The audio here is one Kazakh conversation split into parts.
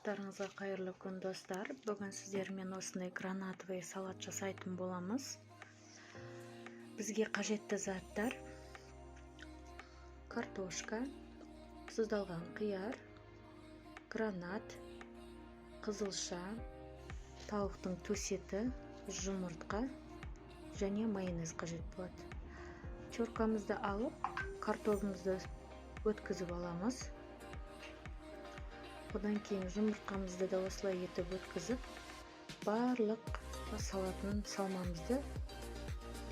Барлықтарыңызға қайырлы күн достар. Бүгін сіздермен осындай гранатовый салат жасайтын боламыз. Бізге қажетті заттар: картошка, тұздалған қияр, гранат, қызылша, тауықтың төс еті, жұмыртқа және майонез қажет болады. Теркамызды алып, картофымызды өткізіп аламыз. Одан кейін жұмыртқамызды да осылай етіп өткізіп, барлық салатын салмамызды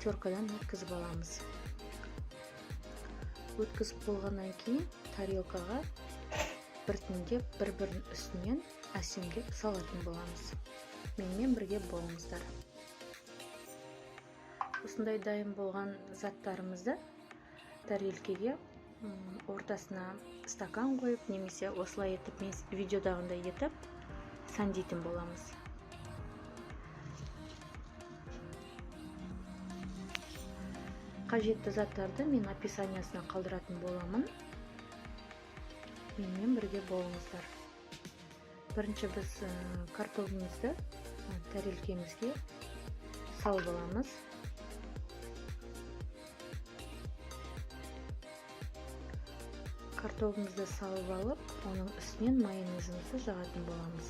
теркадан өткізіп аламыз. Өткізіп болғаннан кейін тарелкаға біртіндеп бір-бірінің үстінен әсемдеп салатын боламыз. Менімен бірге болыңыздар. Осындай дайын болған заттарымызды тарелкеге ортасына стакан қойып, немесе осылай етіп, мен видеодағындай етіп сәндейтін боламыз. Қажетті заттарды мен описаниясына қалдыратын боламын. Менімен бірге болыңыздар. Бірінші біз картофымызды тарелкемізге салып аламыз. Картофымызды салып алып, оның үстінен майонезімізді жағатын боламыз.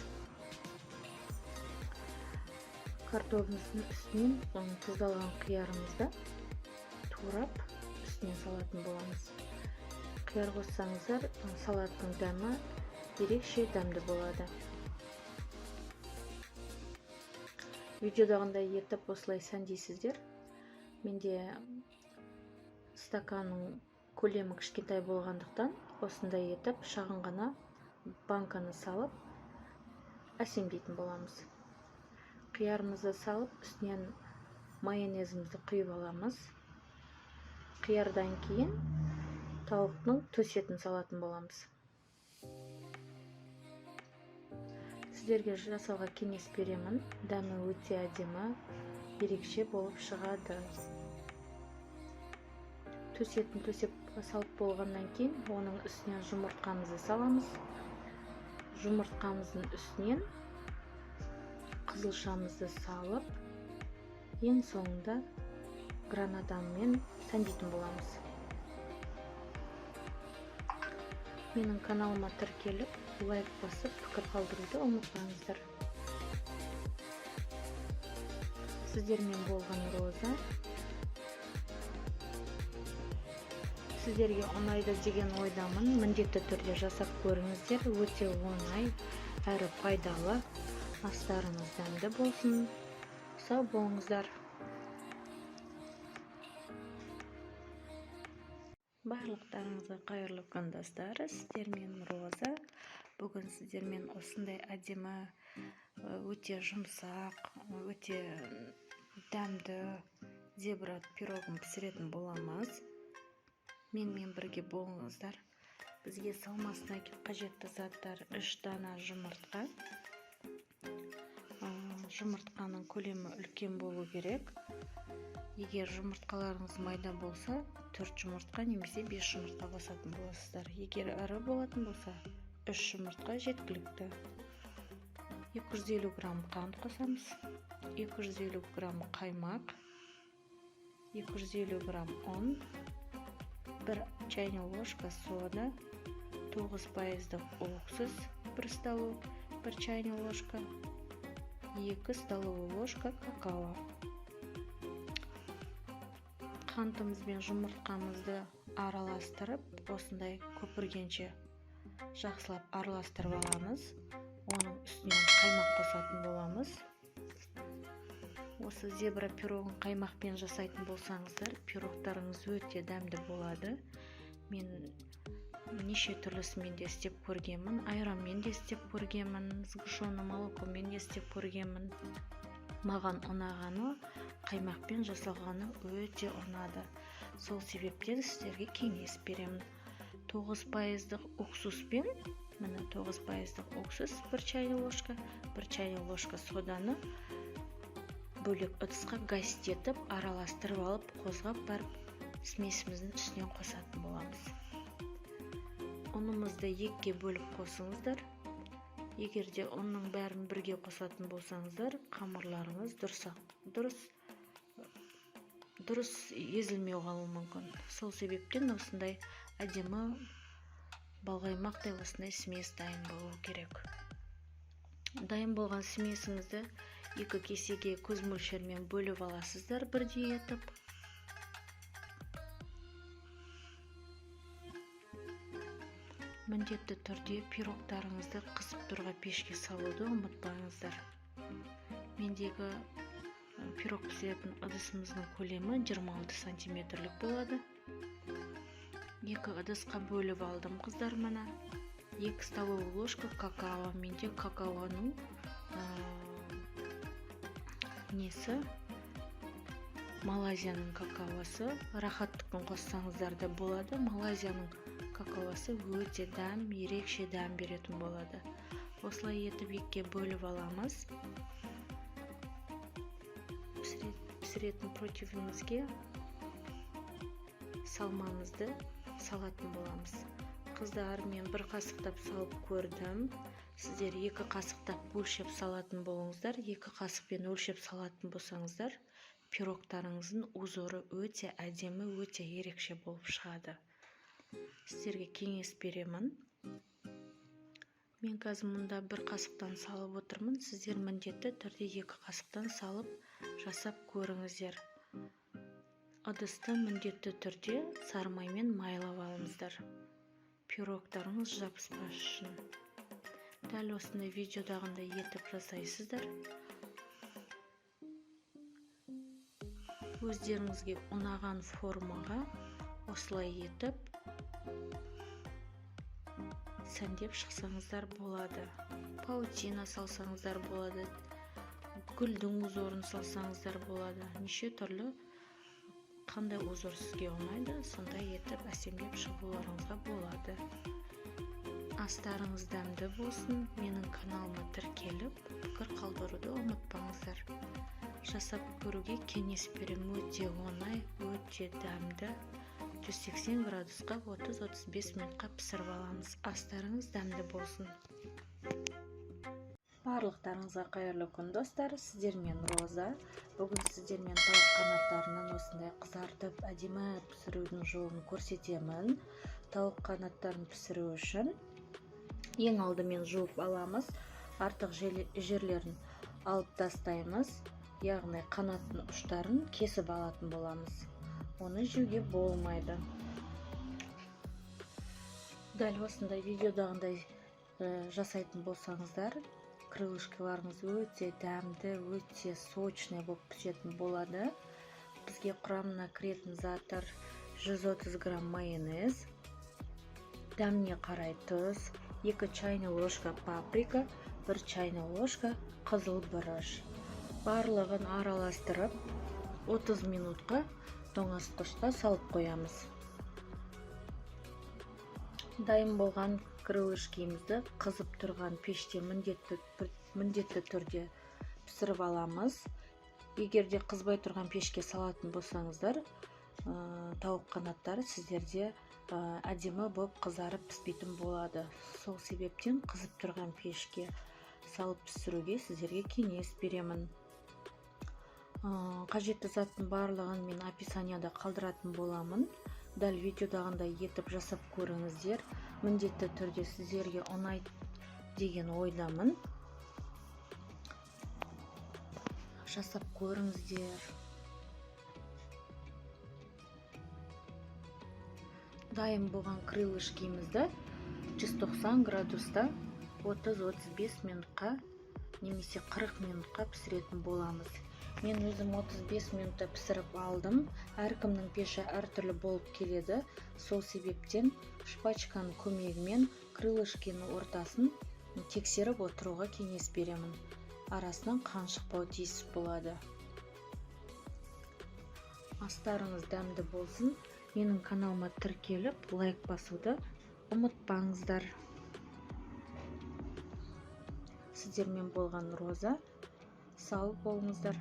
Картофымыздың үстінен тұздалған қиярымызды турап үстінен салатын боламыз. Қияр қоссаңыздар, салаттың дәмі ерекше дәмді болады. Видеодағындай етіп осылай сәндейсіздер. Менде стаканның көлемі кішкентай болғандықтан осындай етіп шағын ғана банканы салып әсемдейтін боламыз. Қиярымызды салып, үстінен майонезімізді құйып аламыз. Қиярдан кейін тауықтың төс етін салатын боламыз. Сіздерге жасауға кеңес беремін. Дәмі өте әдемі, ерекше болып шығады. Төс етін төсеп салып болғаннан кейін оның үстінен жұмыртқамызды саламыз. Жұмыртқамыздың үстінен қызылшамызды салып, ең соңында гранатамен сәндейтін боламыз. Менің каналыма тіркеліп, лайк басып, пікір қалдыруды ұмытпаңыздар. Сіздермен болған Роза. Сіздерге ұнайды деген ойдамын. Міндетті түрде жасап көріңіздер. Өте оңай әрі пайдалы. Астарыңыз дәмді болсын. Сау болыңыздар. Барлықтарыңызға қайырлы күн достар. Сіздермен Роза. Бүгін сіздермен осындай әдемі, өте жұмсақ, өте дәмді зебра пирогын пісіретін боламыз. Менімен бірге болыңыздар. Бізге салмасына қажетті заттар: 3 дана жұмыртқа. Жұмыртқаның көлемі үлкен болу керек. Егер жұмыртқаларыңыз майда болса, 4 жұмыртқа немесе 5 жұмыртқа қосатын боласыздар. Егер ірі болатын болса, 3 жұмыртқа жеткілікті. 250 грамм қант қосамыз, 250 грамм қаймақ, 250 грамм ұн, 1 чайный ложка сода, 9% уксус, 1 столовая, 1 чайный ложка, 2 столовая ложка какао. Қантымыз бен жұмыртқамызды араластырып, осындай көпіргенше жақсылап араластырып аламыз. Оның үстінен қаймақ қосатын боламыз. Осы зебра пирогын қаймақпен жасайтын болсаңыздар, пирогтарыңыз өте дәмді болады. Мен неше түрлісімен де істеп көргенмін. Айранмен де істеп көргенмін, сгущенное молокомен де істеп көргенмін. Маған ұнағаны қаймақпен жасалғаны өте ұнады. Сол себептен сіздерге кеңес беремін. 9% уксуспен, міне 9% уксус, 1 чайный ложка, 1 чайный ложка соданы бөлек ыдысқа гастетіп, араластырып алып, қозғап барып, смесіміздің үстінен қосатын боламыз. Ұнымызды екіге бөліп қосыңыздар. Егерде оның бәрін бірге қосатын болсаңыздар, қамырларыңыз дұрыс езілмей қалуы мүмкін. Сол себептен осындай әдемі балғаймақтай осындай смес дайын болу керек. Дайын болған смесіңізді 2 кесеге көз мөлшермен бөліп аласыздар бірдей етіп. Міндетті түрде пирогтарыңызды қысып тұрған пешке салуды ұмытпаңыздар. Мендегі пирог пісіретін ыдысымыздың көлемі 26 сантиметрлік болады. 2 ыдысқа бөліп алдым, қыздар, мына 2 столовый ложка какао. Менде какаоның несі Малайзияның какаосы, рахаттықпен қоссаңыздар да болады. Малайзияның какаосы өте дәм, ерекше дәм беретін болады. Осылай етіп 2-ге бөліп аламыз. Пісіретін противнімізге салмамызды салатын боламыз. Қыздар, мен 1 қасықтап салып көрдім. Сіздер 2 қасықтап өлшеп салатын болыңыздар. 2 қасықпен өлшеп салатын болсаңыздар, пирогтарыңыздың узоры өте әдемі, өте ерекше болып шығады. Сіздерге кеңес беремін. Мен қазір мұнда 1 қасықтан салып отырмын. Сіздер міндетті түрде 2 қасықтан салып жасап көріңіздер. Ыдысты міндетті түрде сармаймен майлап алыңыздар. Пирогтарыңыз жабыспас үшін. Дәл осындай видеодағындай етіп жасайсыздар. Өздеріңізге ұнаған формаға осылай етіп сәндеп шықсаңыздар болады. Паутина салсаңыздар болады. Гүлдің узорын салсаңыздар болады. Неше түрлі қандай узор сізге ұнайды, сондай етіп әсемдеп шығуларыңызға болады. Астарыңыз дәмді болсын. Менің каналыма тіркеліп, пікір қалдыруды ұмытпаңыздар. Жасап көруге кеңес беремін. Өте оңай, өте дәмді. 180 градусқа 30-35 минутқа пісіріп аламыз. Астарыңыз дәмді болсын. Барлықтарыңызға қайырлы күн, достар. Сіздермен Роза. Бүгін сіздермен тауық қанаттарынан осындай қызартып, әдемі пісірудің жолын көрсетемін. Тауық қанаттарын пісіру үшін ең алдымен жуып аламыз. Артық жерлерін алып тастаймыз. Яғни қанаттың ұштарын кесіп алатын боламыз. Оны жеуге болмайды. Дәл осындай видеодағындай жасайтын болсаңыздар, крылышкаларыңыз өте дәмді, өте сочный болып пісетін болады. Бізге құрамына кіретін заттар 130 грамм майонез, дәміне қарай тұз, 2 чайный ложка паприка, 1 чайный ложка қызыл бұрыш. Барлығын араластырып 30 минутқа тоңазытқышқа салып қоямыз. Дайын болған крылышкемізді қызып тұрған пеште міндетті түрде пісіріп аламыз. Егерде қызбай тұрған пешке салатын болсаңыздар, тауық қанаттары сіздерде әдемі болып қызарып піспейтін болады. Сол себептен қызып тұрған пешке салып пісіруге сіздерге кеңес беремін. Қажетті заттың барлығын мен описанияда қалдыратын боламын. Дәл видеодағындай етіп жасап көріңіздер. Міндетті түрде сіздерге ұнайды деген ойдамын. Жасап көріңіздер. Дайын болған крылышкемізді 190 градуста 30-35 минутқа немесе 40 минутқа пісіретін боламыз. Мен өзім 35 минутта пісіріп алдым. Әркімнің пеші әртүрлі болып келеді. Сол себептен шпачканың көмегімен крылышкенің ортасын тексеріп отыруға кеңес беремін. Арасынан қан шықпау тиіс болады. Астарыңыз дәмді болсын. Менің каналыма тіркеліп, лайк басуды ұмытпаңыздар. Сіздермен болған Роза. Сау болыңыздар.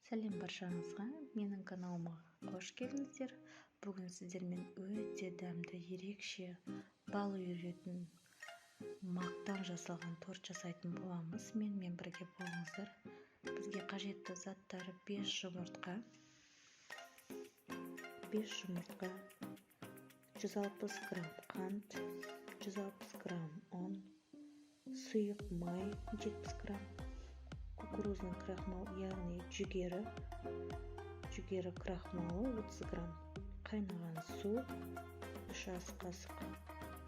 Сәлем баршаңызға, менің каналыма қош келдіңіздер. Бүгін сіздермен өте дәмді, ерекше, бал үйіретін, мақтан жасалған торт жасайтын боламыз. Менімен бірге болыңыздар. Бізге қажетті заттары 5 жұмыртқа, 160 грамм қант, 160 грамм ұн, сұйық май 70 грамм, кукурузный крахмал, яғни жүгері крахмалы 30 грамм, қайнаған су 3 ас қасық,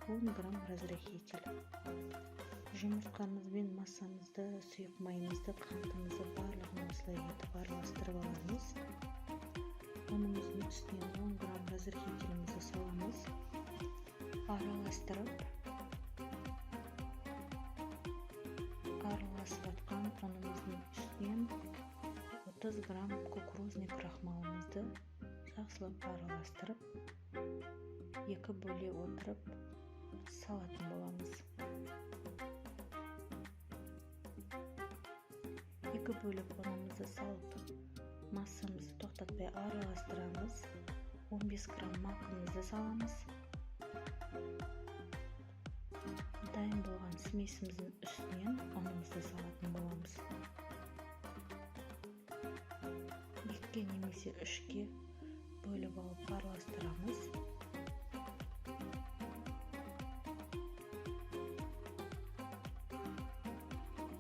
10 грамм разрыхитель. Жұмыртқамыз бен массамызды, сұйық майымызды, қантымызды барлығын осылай етіп араластырып аламыз. Ұнымыздың үстіне 10 грамм разрыхителімізді саламыз. Араласып атқан ұнымыздың үстінен 30 грамм кукурузный крахмалымызды жақсылап араластырып, екі бөле отырып салатын боламыз. Екі бөліп ұнымызды салып, массамызды тоқтатпай араластырамыз. 15 грамм макымызды саламыз. Дайын болған смесіміздің үстінен ұнымызды салатын боламыз. 2-ке немесе 3-ке бөліп алып араластырамыз.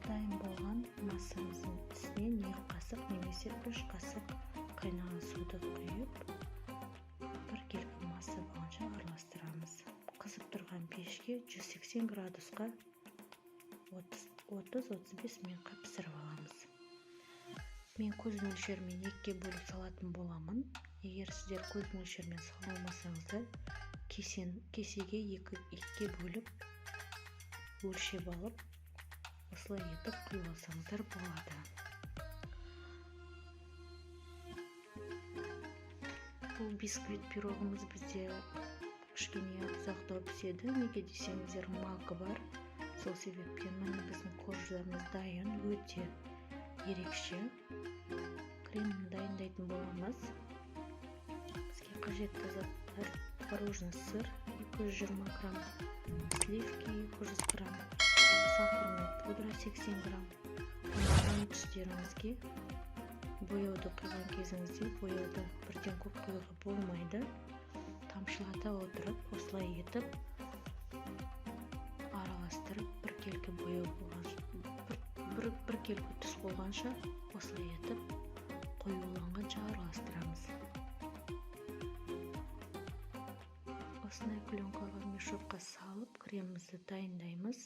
Дайын болған массамыздың үстінен 2 қасық немесе 3 қасық қайнаған суды құйып, бір келгі масса болғанша араластырамыз. Қызып тұрған пешке 180 градусқа 30-35 минутқа пісіріп аламыз. Мен көз мөлшерімен 2-ке бөліп салатын боламын. Егер сіздер көз мөлшерімен сала алмасаңыздар, кесеге 2-ке бөліп өлшеп алып, осылай етіп құйып алсаңыздар болады. Бұл бисквит пирогымыз бізде кішкене ұзақтау піседі. Неге десеңіздер, мағы бар. Сол себептен міне біздің корждарымыз дайын, өте ерекше. Кремін дайындайтын боламыз. Бізге қажетті заттар: творожный сыр 220 грамм, сливки 200 грамм, сахарный пудра 80 грамм. Қайнаған түстеріңізге бояуды құйған кезіңізде бояуды бірден көп құюға болмайды. Тамшылата отырып, осылай етіп араластырып, бір келгі бояу болғанша, бір келгі түс болғанша осылай етіп қоюланғанша араластырамыз. Осындай пленкаға мешокқа салып, кремімізді дайындаймыз.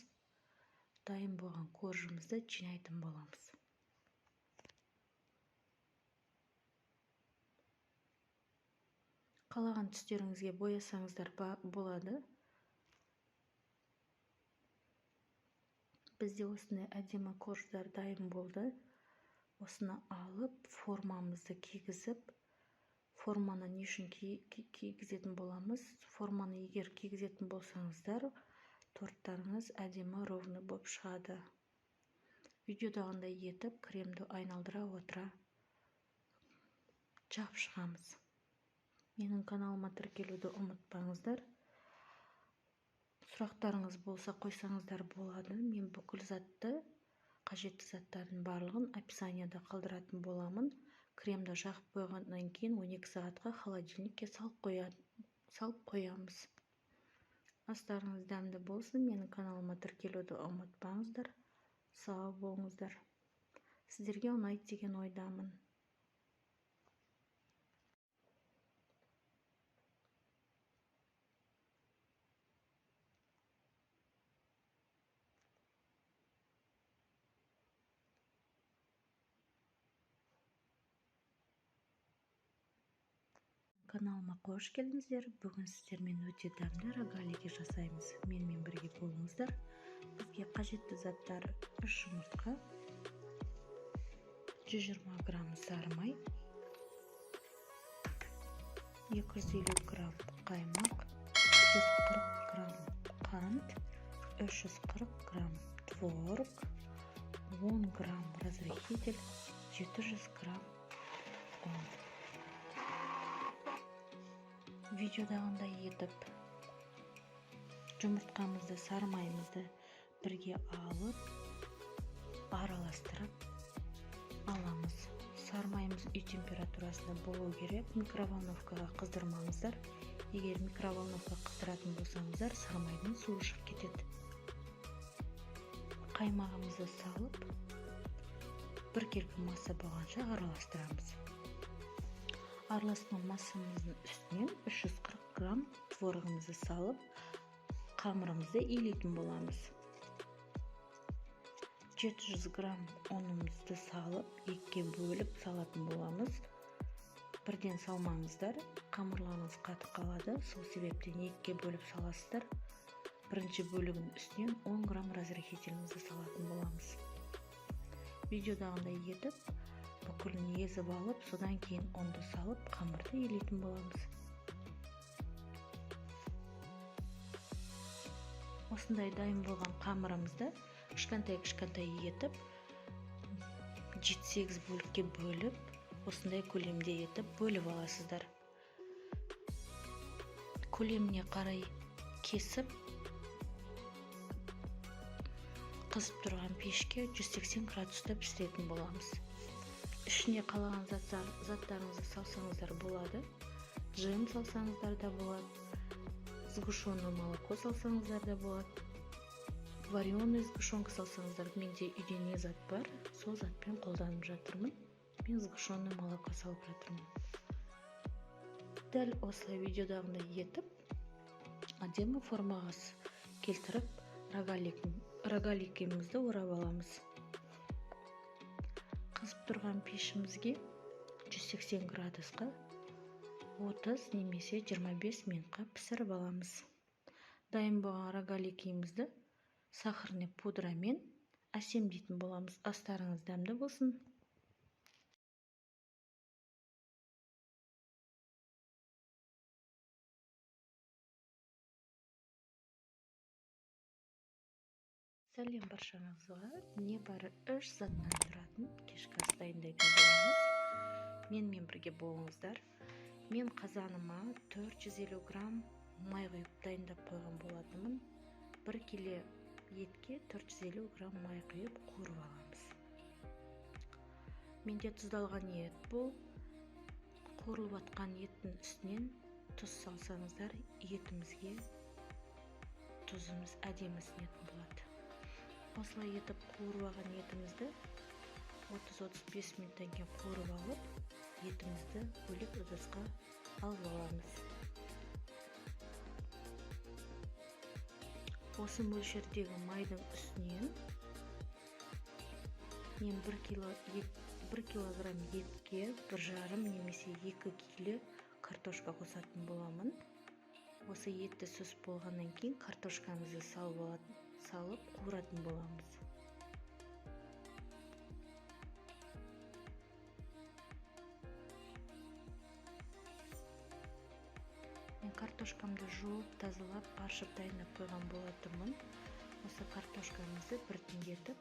Дайын болған коржымызды жинайтын боламыз. Қалаған түстеріңізге боясаңыздар болады. Бізде осындай әдемі корждар дайын болды. Осыны алып, формамызды кигізіп, форманы не үшін кигізетін боламыз? Форманы егер кигізетін болсаңыздар, торттарыңыз әдемі ровны болып шығады. Видеодағындай етіп, кремді айналдыра отыра жап шығамыз. Менің каналыма тіркелуді ұмытпаңыздар. Сұрақтарыңыз болса қойсаңыздар болады. Мен бүкіл қажетті заттардың барлығын описанияда қалдыратын боламын. Кремді жағып қойғаннан кейін 12 сағатқа холодильникке салып қоямыз. Астарыңыз дәмді болсын. Менің каналыма тіркелуді ұмытпаңыздар. Сау болыңыздар. Сіздерге ұнайды деген ойдамын. Каналыма қош келдіңіздер. Бүгін сіздермен өте дәмді рогалики жасаймыз. Менімен бірге болыңыздар. Бізге қажетті заттар: 3 жұмыртқа, 120 грамм сары май, 250 грамм қаймақ, 140 грамм қант, 340 грамм творог, 10 грамм разрыхитель, 700 грамм видеодағындай етіп жұмыртқамызды, сары майымызды бірге алып араластырып аламыз. Сары майымыз үй температурасында болу керек. Микроволновкаға қыздырмаңыздар. Егер микроволновка қыздыратын болсаңыздар, сары майдың суы шығып кетеді. Қаймағымызды салып, біркелкі масса болғанша араластырамыз. Араласқан массамыздың үстінен 340 грамм творогымызды салып, қамырымызды илейтін боламыз. 700 грамм ұнымызды салып, екіге бөліп салатын боламыз. Бірден салмаңыздар, қамырларыңыз қатып қалады. Сол себептен екіге бөліп саласыздар. Бірінші бөлігін үстінен 10 грамм разрыхителімізді салатын боламыз. Видеодағындай етіп, бүкілін езіп алып, содан кейін ұнды салып, қамырды илейтін боламыз. Осындай дайын болған қамырымызды кішкентай етіп 7-8 бөлікке бөліп, осындай көлемде етіп бөліп аласыздар. Көлеміне қарай кесіп, қызып тұрған пешке 180 градуста пісіретін боламыз. Ішіне қалаған заттарыңызды салсаңыздар болады. Джем салсаңыздар да болады. Сгущенное молоко салсаңыздар да болады. Вареный сгущенка салсаңыздар, менде үйде не зат бар, сол затпен қолданып жатырмын. Мен сгущенное молоко салып жатырмын. Дәл осылай видеодағындай етіп, әдемі формаға келтіріп, рогаликімізді орап аламыз. Қызып тұрған пешімізге 180 градусқа 30 немесе 25 минутқа пісіріп аламыз. Дайын болған рогаликімізді сахарный пудрамен әсемдейтін боламыз. Астарыңыз дәмді болсын. Сәлем баршаңызға. Небәрі 3 заттан тұратын кешкі ас дайындайтын боламыз. Менімен бірге болыңыздар. Мен қазаныма 450 грамм май құйып дайындап қойған болатынмын. 1 келі етке 450 грамм май құйып қуырып аламыз. Менде тұздалған ет бұл. Қуырылып атқан еттің үстінен тұз салсаңыздар, етімізге тұзымыз әдемі сіңетін болады. Осылай етіп қуырып алған етімізді 30-35 минуттан кейін қуырып алып, етімізді бөлек ыдысқа алып аламыз. Осы мөлшердегі майдың үстінен мен 1 килограмм етке 1,5 немесе 2 келі картошка қосатын боламын. Осы етті сүзіп болғаннан кейін картошкамызды салып қуыратын боламыз. Мен картошкамды жуып, тазалап, аршып дайындап қойған болатынмын. Осы картошкамызды біртіндетіп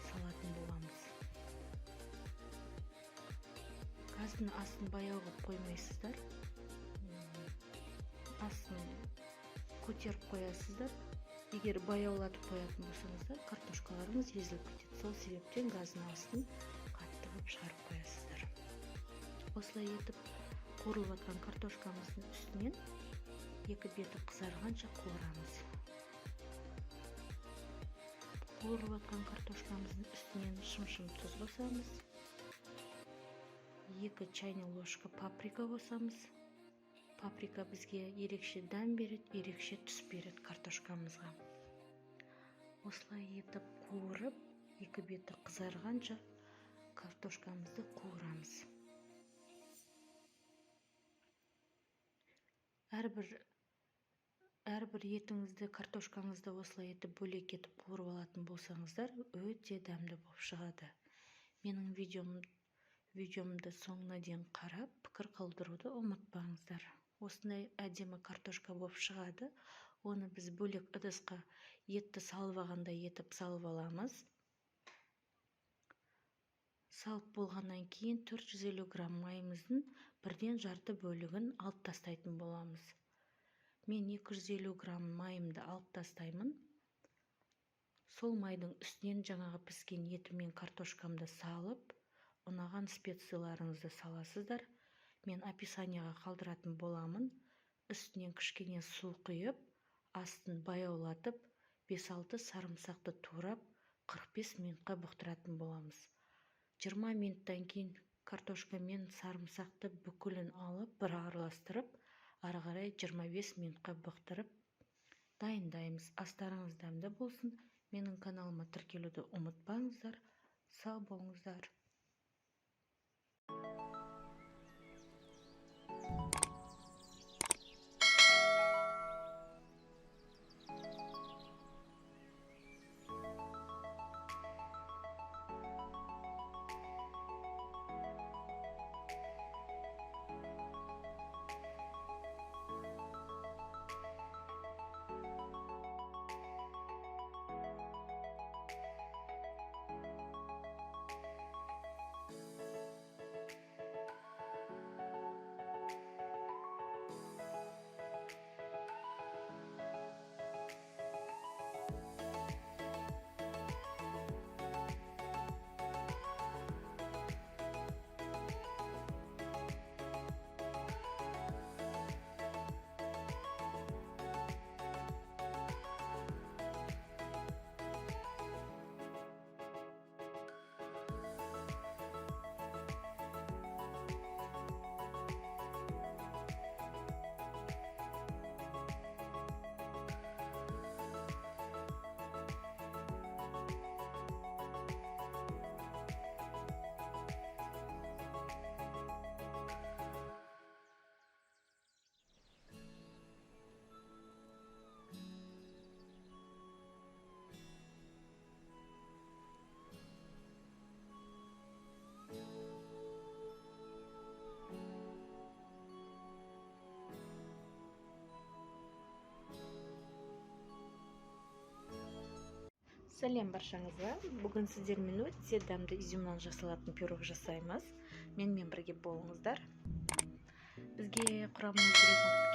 салатын боламыз. Газдың астын баяу қылып қоймайсыздар. Астын көтеріп қоясыздар. Егер баяулатып қоятын болсаңыздар, картошкаларыңыз езіліп кетеді. Сол себептен газдың астын қатты қылып шығарып қоясыздар. Осылай етіп қуырылып жатқан картошкамыздың үстінен екі беті қызарғанша қуырамыз. Қуырылып жатқан картошкамыздың үстінен шым-шым тұз қосамыз. 2 чайный ложка паприка қосамыз. Паприка бізге ерекше дәм береді, ерекше түс береді картошкамызға. Осылай етіп қуырып, екі беті қызарғанша картошкамызды қуырамыз. Әрбір етіңізді, картошкаңызды осылай етіп бөлек етіп қуырып алатын болсаңыздар, өте дәмді болып шығады. Менің видеомды соңына дейін қарап, пікір қалдыруды ұмытпаңыздар. Осындай әдемі картошка болып шығады. Оны біз бөлек ыдысқа етті салып алғандай етіп салып аламыз. салып болғаннан кейін 450 грамм майымыздың бірден жарты бөлігін алып тастайтын боламыз. Мен 250 грамм майымды алып тастаймын. Сол майдың үстінен жаңағы піскен етім мен картошкамды салып, ұнаған специяларыңызды саласыздар. Мен описанияға қалдыратын боламын. Үстінен кішкене су құйып, астын баяулатып, 5-6 сарымсақты турап, 45 минутқа бұқтыратын боламыз. 20 минуттан кейін картошка мен сарымсақты бүкілін алып, бір араластырып, ары қарай 25 минутқа бұқтырып дайындаймыз. Астарыңыз дәмді болсын. Менің каналыма тіркелуді ұмытпаңыздар. Сау болыңыздар. Сәлем баршаңызға. Бүгін сіздермен өте дәмді изюмнан жасалатын пирог жасаймыз. Менімен бірге болыңыздар. Бізге құрамына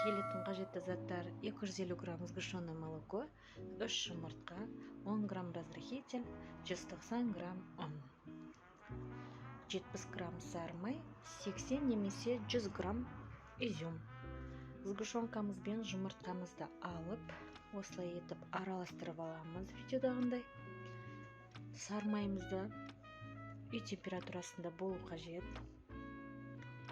келетін қажетті заттар: 250 грамм сгущенное молоко, 3 жұмыртқа, 10 грамм разрыхитель, 190 грамм ұн, 70 грамм сары май, 80 немесе 100 грамм изюм. Сгущенкамыз бен жұмыртқамызды алып, осылай етіп араластырып аламыз видеодағындай. Сары майымызды үй температурасында болу қажет.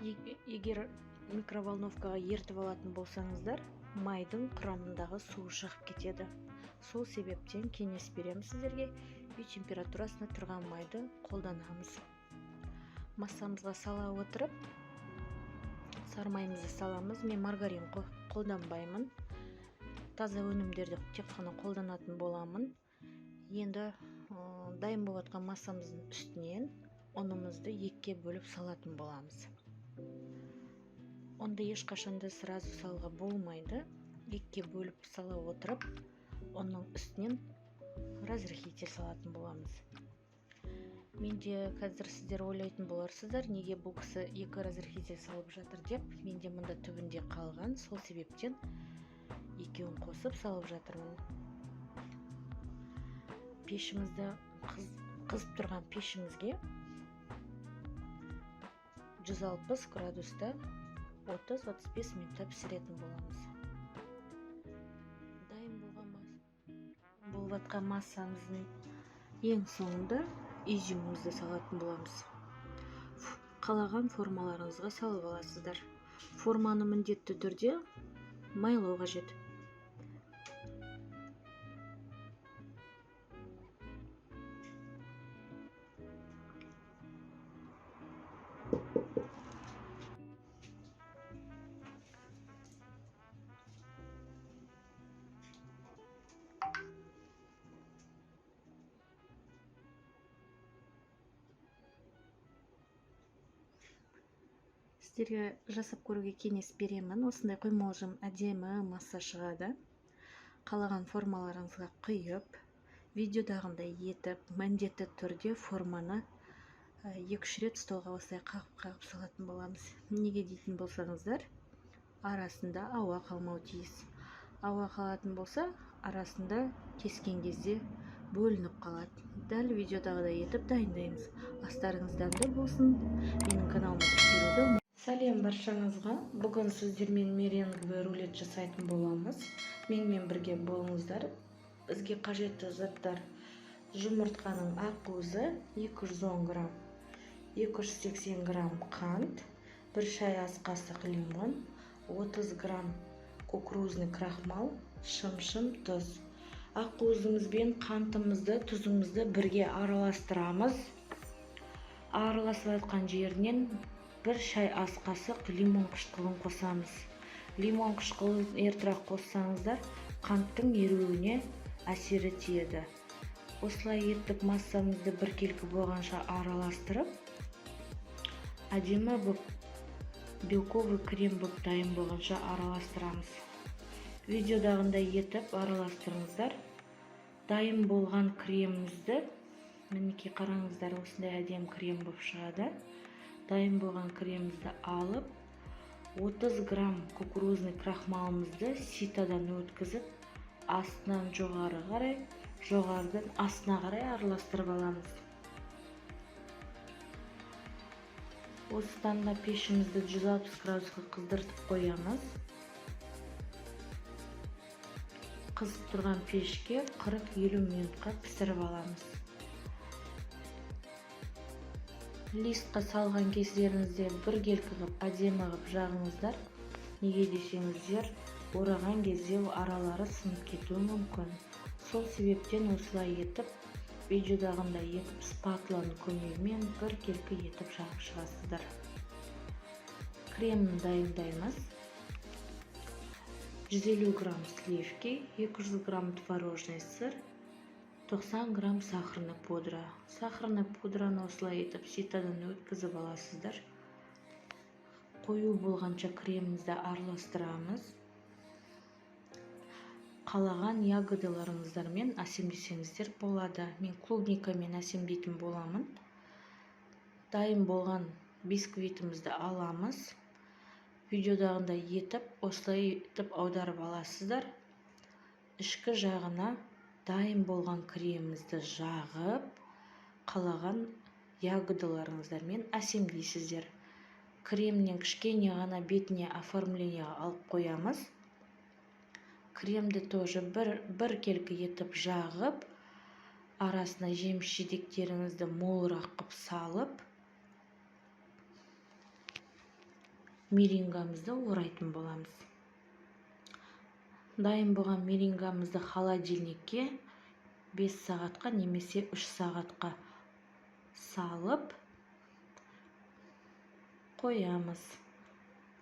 Егер микроволновкаға ертіп алатын болсаңыздар, майдың құрамындағы су шығып кетеді. Сол себептен кеңес беремін сіздерге, үй температурасында тұрған майды қолданамыз. Массамызға сала отырып, сары майымызды саламыз. Мен маргарин қолданбаймын. Таза өнімдерді тек қана қолданатын боламын. Енді дайын болып жатқан массамыздың үстінен ұнымызды екіге бөліп салатын боламыз. Онда ешқашанда сразу салуға болмайды. Екіге бөліп сала отырып, оның үстінен разрыхитель салатын боламыз. Менде қазір сіздер ойлайтын боларсыздар, неге бұл кісі 2 разрыхитель салып жатыр деп. Менде мұнда түбінде қалған, сол себептен екеуін қосып салып жатырмын. Пешімізді қызып тұрған пешімізге 160 градуста 30-35 минутта пісіретін боламыз. Дайын болып жатқан массамыздың ең соңында изюмімізді салатын боламыз. Қалаған формаларыңызға салып аласыздар. Форманы міндетті түрде майлау қажет. Сіздерге жасап көруге кеңес беремін. Осындай құймалжың әдемі масса шығады. Қалаған формаларыңызға құйып, видеодағындай етіп, міндетті түрде форманы 2-3 рет столға осылай қағып салатын боламыз. Неге дейтін болсаңыздар, арасында ауа қалмау тиіс. Ауа қалатын болса, арасында кескен кезде бөлініп қалады. Дәл видеодағыдай етіп дайындаймыз. Астарыңыз дәмді болсын. Менің каналыма тіркелуді. Сәлем баршаңызға. Бүгін сіздермен меренговый рулет жасайтын боламыз. Менімен бірге болыңыздар. Бізге қажетті заттар: жұмыртқаның ақ уызы 210 грамм, 280 грамм қант, 1 шай ас қасық лимон, 30 грамм кукурузный крахмал, шым-шым тұз. Ақ уызымыз бен қантымызды, тұзымызды бірге араластырамыз. Араласып жатқан жерінен 1 шай ас қасық лимон қышқылын қосамыз. Лимон қышқылын ертерек қоссаңыздар, қанттың еруіне әсері тиеді. Осылай етіп массамызды біркелкі болғанша араластырып, әдемі белковый крем болып дайын болғанша араластырамыз. Видеодағындай етіп араластырыңыздар. Дайын болған кремімізді, мінекей қараңыздар, осындай әдемі крем болып шығады. Дайын болған кремімізді алып, 30 грамм кукурузный крахмалымызды ситадан өткізіп, астынан жоғары қарай, жоғарыдан астына қарай араластырып аламыз. Осыдан да пешімізді 160 градусқа қыздыртып қоямыз. Қызып тұрған пешке 40-50 минутқа пісіріп аламыз. Листқа салған кездеріңізде біркелкі қылып әдемі қылып жағыңыздар. Неге десеңіздер, ораған кезде аралары сынып кетуі мүмкін. Сол себептен осылай етіп, видеодағындай етіп спатуланың көмегімен біркелкі етіп жағып шығасыздар. Кремін дайындаймыз. 150 грамм сливки, 200 грамм творожный сыр, 90 грамм сахарный пудра. Сахарный пудраны осылай етіп ситадан өткізіп аласыздар. Қою болғанша кремімізді араластырамыз. Қалаған ягодаларыңыздармен әсемдесеңіздер болады. Мен клубникамен әсемдейтін боламын. Дайын болған бисквитімізді аламыз. Видеодағындай етіп, осылай етіп аударып аласыздар. Ішкі жағына дайын болған кремімізді жағып, қалаған ягодаларыңыздармен әсемдейсіздер. Кремнен кішкене ғана бетіне оформление алып қоямыз. Кремді тоже біркелкі етіп жағып, арасына жеміс-жидектеріңізді молырақ қып салып, меренгамызды орайтын боламыз. Дайын болған меренгамызды холодильникке 5 сағатқа немесе 3 сағатқа салып қоямыз.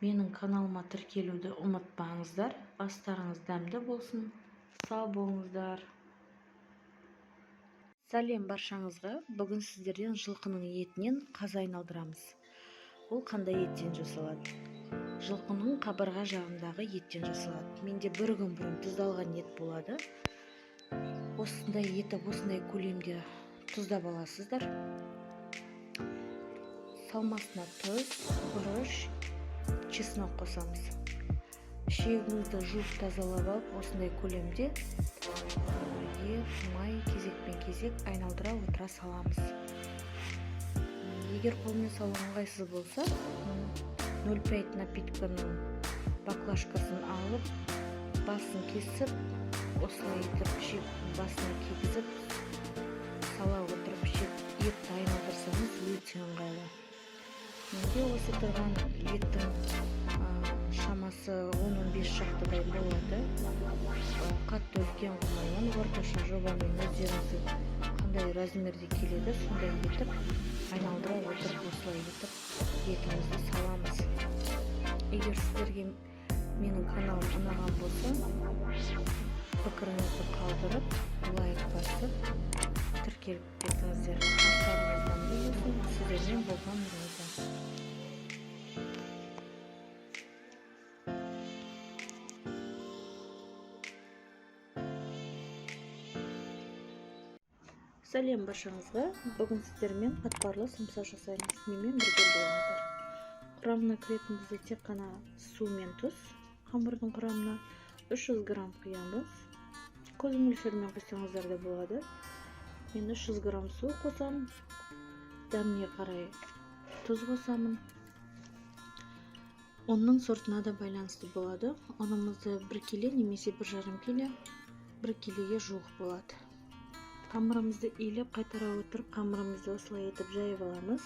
Менің каналыма тіркелуді ұмытпаңыздар. Астарыңыз дәмді болсын. Сау болыңыздар. Сәлем баршаңызға. Бүгін сіздерден жылқының етінен қазы айналдырамыз. Ол қандай еттен жасалады? Жылқының қабырға жағындағы еттен жасалады. Менде бір күн бұрын тұздалған ет болады. Осындай етіп, осындай көлемде тұздап аласыздар. Салмасына тұз, бұрыш, чеснок қосамыз. Ішегіңізді жуып тазалап алып, осындай көлемде май кезекпен кезек айналдыра отыра саламыз. Егер қолмен салу ыңғайсыз болса, 0,5 напитканың баклажкасын алып, басын кесіп, осылай етіп ішек басына кигізіп, сала отырып етті айналдырсаңыз өте ыңғайлы. Менде осы тұрған еттің шамасы 10-15 шақтыдай болады. Қатты үлкен қылмаймын, орташа жобамен өздеріңізге қандай размерде келеді, сондай етіп айналдыра отырып, осылай етіп етімізді саламыз. Егер сіздерге менің каналым ұнаған болса, пікіріңізді қалдырып, лайк басып, тіркеліп кетіңіздер. Астарыңыздан болсын, сіздермен болған роза. Сәлем баршаңызға. Бүгін сіздермен қатпарлы самса жасаймыз. Менімен бірге болыңыздар. Құрамына кіретін бізде тек қана су мен тұз. Қамырдың құрамына 300 грамм құямыз. Көз мөлшерімен қойсаңыздар да болады. Мен 300 грамм су қосамын. Дәміне қарай тұз қосамын. Оның сортына да байланысты болады. Ұнымызды 1 келе немесе 1,5 келе, 1 келеге жуық болады. Қамырымызды илеп қайтара отырып, қамырымызды осылай етіп жайып аламыз.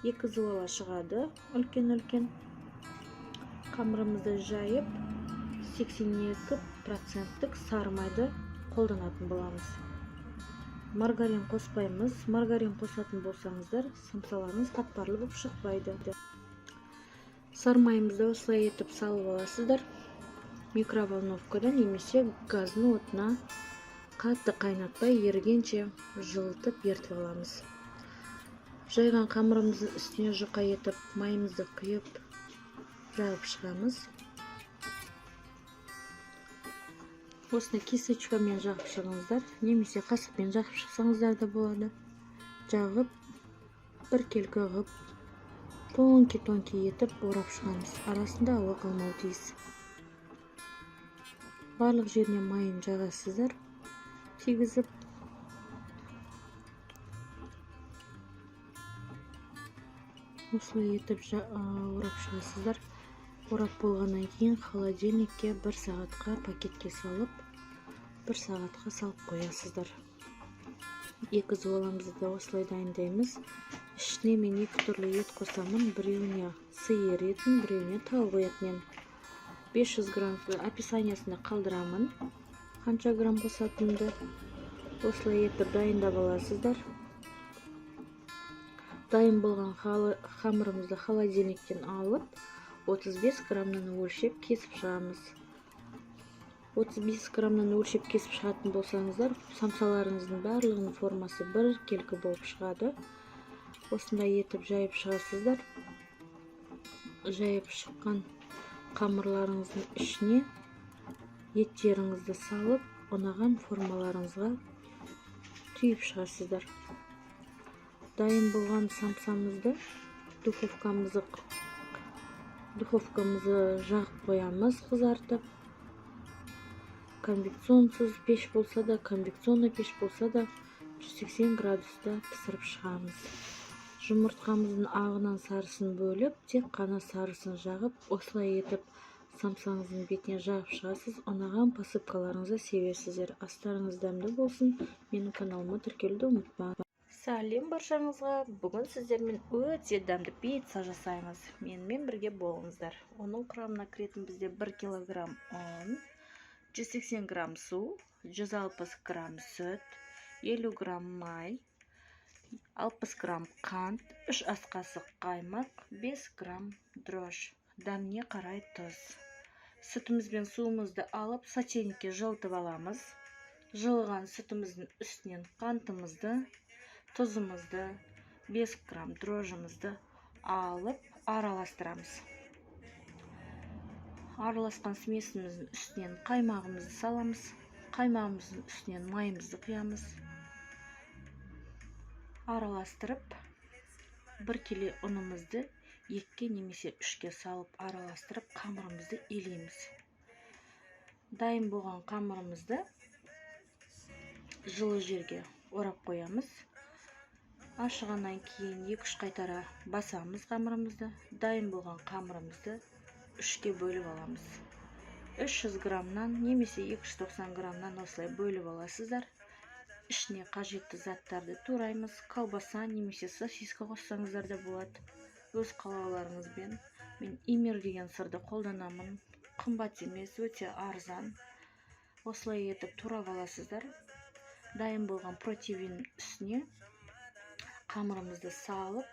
2 зуала шығады, үлкен-үлкен. Қамырымызды жайып, 82% сары майды қолданатын боламыз. Маргарин қоспаймыз. Маргарин қосатын болсаңыздар, самсаларыңыз қатпарлы болып шықпайды. Сары майымызды осылай етіп салып аласыздар. Микроволновкада немесе газдың отына қатты қайнатпай, ерігенше жылытып ертіп аламыз. Жайған қамырымыздың үстіне жұқа етіп, майымызды құйып, жағып шығамыз. Осыны кесочкамен жағып шығыңыздар, немесе қасықпен жағып шықсаңыздар да болады. Жағып, бір келкі ғып, тонкий етіп орап шығамыз. Арасында ауа қалмауы тиіс. Барлық жеріне майын жағасыздар. Тигізіп, осылай етіп орап шығасыздар. Орап болғаннан кейін холодильникке 1 сағатқа пакетке салып, 1 сағатқа салып қоясыздар. 2 зуаламызды да осылай дайындаймыз. Ішіне мен 2 түрлі ет қосамын. Біреуіне сиыр етін, біреуіне тауық етінен. 500 грамм описаниясында қалдырамын. Қанша грамм қосатынымды осылай етіп дайындап аласыздар. Дайын болған қамырымызды холодильниктен алып, 35 граммнан өлшеп кесіп шығамыз. 35 граммнан өлшеп кесіп шығатын болсаңыздар, самсаларыңыздың барлығының формасы бір келкі болып шығады. Осындай етіп жайып шығасыздар. Жайып шыққан қамырларыңыздың ішіне еттеріңізді салып, ұнаған формаларыңызға түйіп шығасыздар. Дайын болған самсамызды духовкамызды жағып қоямыз, қызартып. Конвекционсыз пеш болса да, конвекционный пеш болса да 180 градуста пісіріп шығамыз. Жұмыртқамыздың ағынан сарысын бөліп, тек қана сарысын жағып, осылай етіп самсаңыздың бетіне жағып шығасыз. Ұнаған посыпкаларыңызды себесіздер. Астарыңыз дәмді болсын. Менің каналыма тіркелуді ұмытпаңыз. Сәлем баршаңызға. Бүгін сіздермен өте дәмді пицца жасаймыз. Менімен бірге болыңыздар. Оның құрамына кіретін бізде 1 килограмм ұн, 180 грамм су, 160 грамм сүт, 50 грамм май, 60 грамм қант, 3 ас қасық қаймақ, 5 грамм дрожж. Дәміне қарай тұз. Сүтіміз бен суымызды алып, сотейникке жылытып аламыз. Жылыған сүтіміздің үстінен қантымызды, тұзымызды, 5 грамм дрожжымызды алып араластырамыз. Араласқан смесіміздің үстінен қаймағымызды саламыз. Қаймағымыздың үстінен майымызды құямыз. Араластырып, 1 келе ұнымызды 2 немесе 3-ке салып араластырып, қамырымызды илейміз. Дайын болған қамырымызды жылы жерге орап қоямыз. Ашығаннан кейін 2-3 қайтара басамыз қамырымызды. Дайын болған қамырымызды 3-ке бөліп аламыз. 300 граммнан немесе 290 граммнан осылай бөліп аласыздар. Ішіне қажетті заттарды тураймыз. Колбаса немесе сосиска қоссаңыздар да болады. Өз қалауларыңызбен. Мен имер деген сырды қолданамын. Қымбат емес, өте арзан. Осылай етіп турап аласыздар. Дайын болған протеин үстіне қамырымызды салып,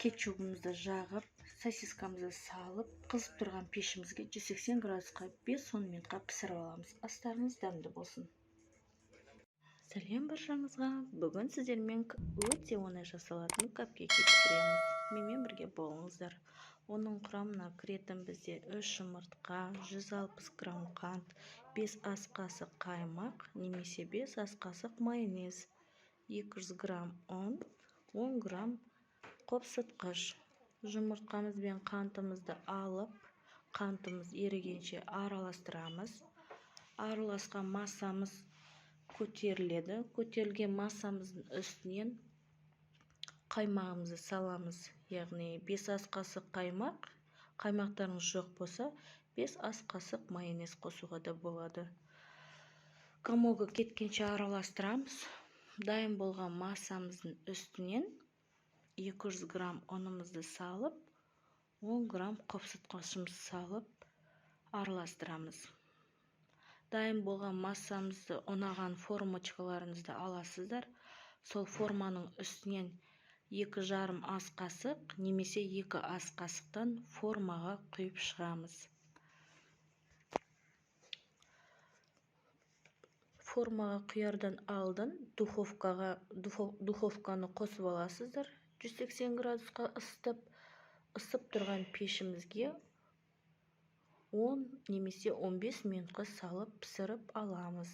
кетчупымызды жағып, сосискамызды салып, қызып тұрған пешімізге 180 градусқа 5-10 минутқа пісіріп аламыз. Астарыңыз дәмді болсын. Сәлем баршаңызға. Бүгін сіздермен өте оңай жасалатын капкейк пісіреміз. Менімен бірге болыңыздар. Оның құрамына кіретін бізде 3 жұмыртқа, 160 грамм қант, 5 ас қасық қаймақ немесе 5 ас қасық майонез, 200 грамм ұн, 10 грамм қопсытқыш. Жұмыртқамыз бен қантымызды алып, қантымыз ерігенше араластырамыз. Араласқан массамыз көтеріледі. Көтерілген массамыздың үстінен қаймағымызды саламыз. Яғни 5 ас қасық қаймақ, қаймақтарыңыз жоқ болса, 5 ас қасық майонез қосуға да болады. Комогы кеткенше араластырамыз. Дайын болған массамыздың үстінен 200 грамм ұнымызды салып, 10 грамм қопсытқышымызды салып араластырамыз. Дайын болған массамызды ұнаған формочкаларыңызды аласыздар. Сол форманың үстінен 2,5 ас қасық немесе 2 ас қасықтан формаға құйып шығамыз. Формаға құярдан алдын духовканы қосып аласыздар. 180 градусқа ысып тұрған пешімізге 10 немесе 15 минутқа салып пісіріп аламыз.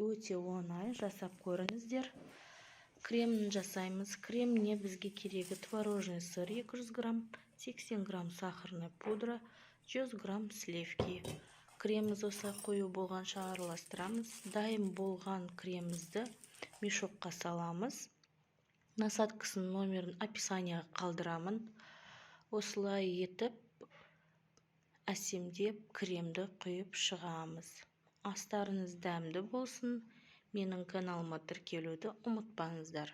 Өте оңай, жасап көріңіздер. Кремін жасаймыз. Креміне бізге керегі творожный сыр 200 грамм, 80 грамм сахарная пудра, 100 грамм сливки. Креміміз осылай қою болғанша араластырамыз. Дайын болған кремімізді мешокқа саламыз. Насадкасының номерін описанияға қалдырамын. Осылай етіп әсемдеп кремді құйып шығамыз. Астарыңыз дәмді болсын. Менің каналыма тіркелуді ұмытпаңыздар.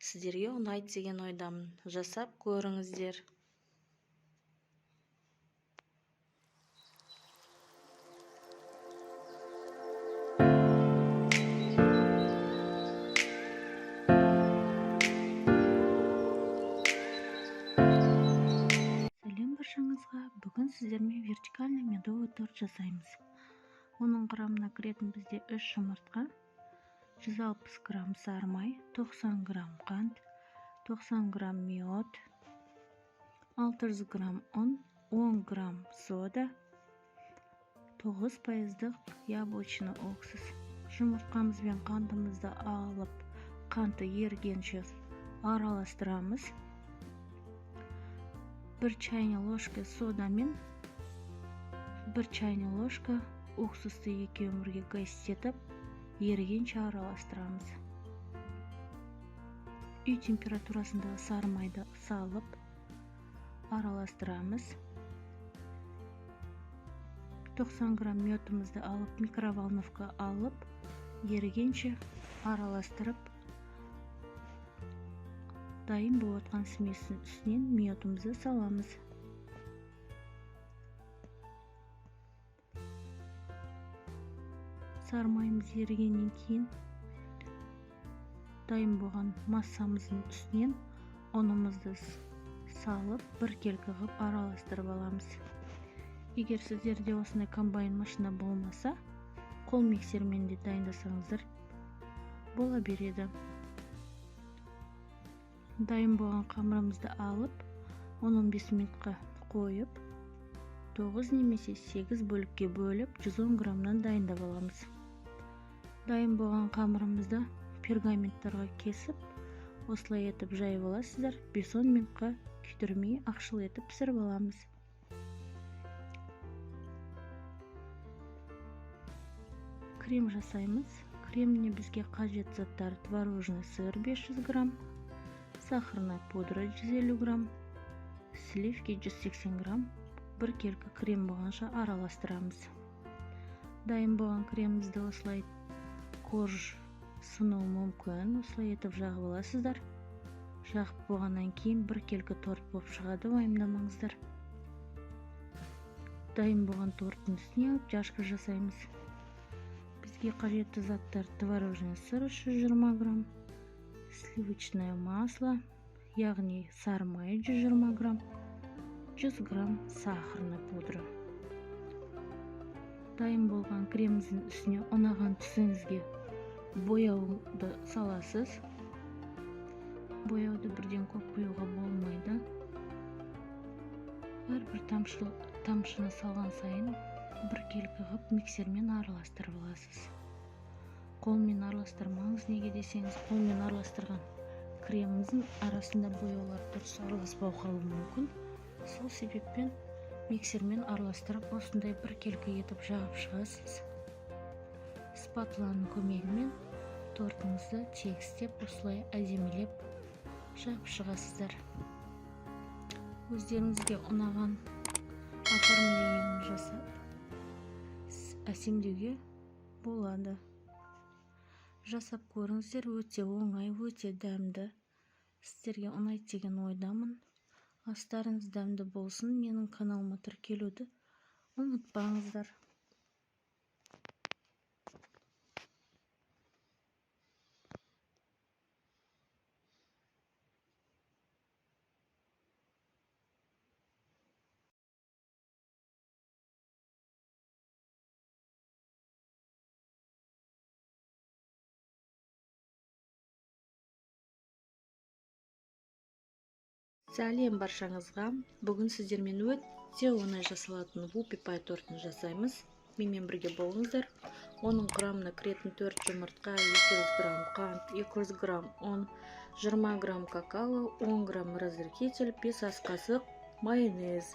Сіздерге ұнайды деген ойдамын. Жасап көріңіздер. Сәлем баршаңызға. Бүгін сіздермен вертикальный медовый торт жасаймыз. Оның құрамына кіретін бізде 3 жұмыртқа, 160 грамм сары май, 90 грамм қант, 90 грамм мед, 600 грамм ұн, 10 грамм сода, 9% яблочный уксус. Жұмыртқамыз бен қантымызды алып, қанты ерігенше араластырамыз. 1 чайный ложка сода мен 1 чайный ложка уксусты екеуін бірге қайыстетіп, ерігенше араластырамыз. Үй температурасындағы сары майды салып араластырамыз. 90 грамм медімізді алып, микроволновка алып, ерігенше араластырып, дайын болып жатқан сместің үстінен медімізді саламыз. Сары майымыз ерігеннен кейін дайын болған массамыздың үстінен ұнымызды салып, біркелкі қылып араластырып аламыз. Егер сіздерде осындай комбайн машина болмаса, қол миксермен де дайындасаңыздар бола береді. Дайын болған қамырымызды алып, 10-15 минутқа қойып, 9 немесе 8 бөлікке бөліп, 110 граммнан дайындап аламыз. Дайын болған қамырымызды пергаменттарға кесіп, осылай етіп жайып аласыздар. 5-10 минутқа күйдірмей ақшыл етіп пісіріп аламыз. Крем жасаймыз. Креміне бізге қажет заттар: творожный сыр 500 грамм, сахарная пудра 150 грамм, сливки 180 грамм. Біркелкі крем болғанша араластырамыз. Дайын болған кремімізді осылай корж сынуы мүмкін. Осылай етіп жағып аласыздар. Жағып болғаннан кейін біркелкі торт болып шығады, уайымдамаңыздар. Дайын болған торттың үстіне алып жашқы жасаймыз. Бізге қажетті заттар: творожный сыр 120 грамм, сливочное масло, яғни сары май 120 грамм, 100 грамм сахарная пудра. Дайын болған креміміздің үстіне ұнаған түсіңізге бояуды саласыз. Бояуды бірден көп құюға болмайды. Ар бір тамшыны салған сайын біркелкі қылып миксермен араластырып аласыз. Қолмен араластырмаңыз, неге десеңіз, қолмен араластырған креміміздің арасында бояулар дұрыс араласпау қалуы мүмкін. Сол себеппен миксермен араластырып, осындай біркелкі етіп жағып шығасыз. Спатуланың көмегімен тортыңызды тегістеп, осылай әдемілеп жағып шығасыздар. Өздеріңізге ұнаған оформлениені жасап әсемдеуге болады. Жасап көріңіздер, өте оңай, өте дәмді. Сіздерге ұнайды деген ойдамын. Астарыңыз дәмді болсын. Менің каналыма тіркелуді ұмытпаңыздар. Сәлем баршаңызға. Бүгін сіздермен өте оңай жасалатын вупи пай тортын жасаймыз. Менімен бірге болыңыздар. Оның құрамына кіретін 4 жұмыртқа, 200 грамм қант, 200 грамм ұн, 20 грамм какао, 10 грамм разрыхитель, 5 ас қасық майонез.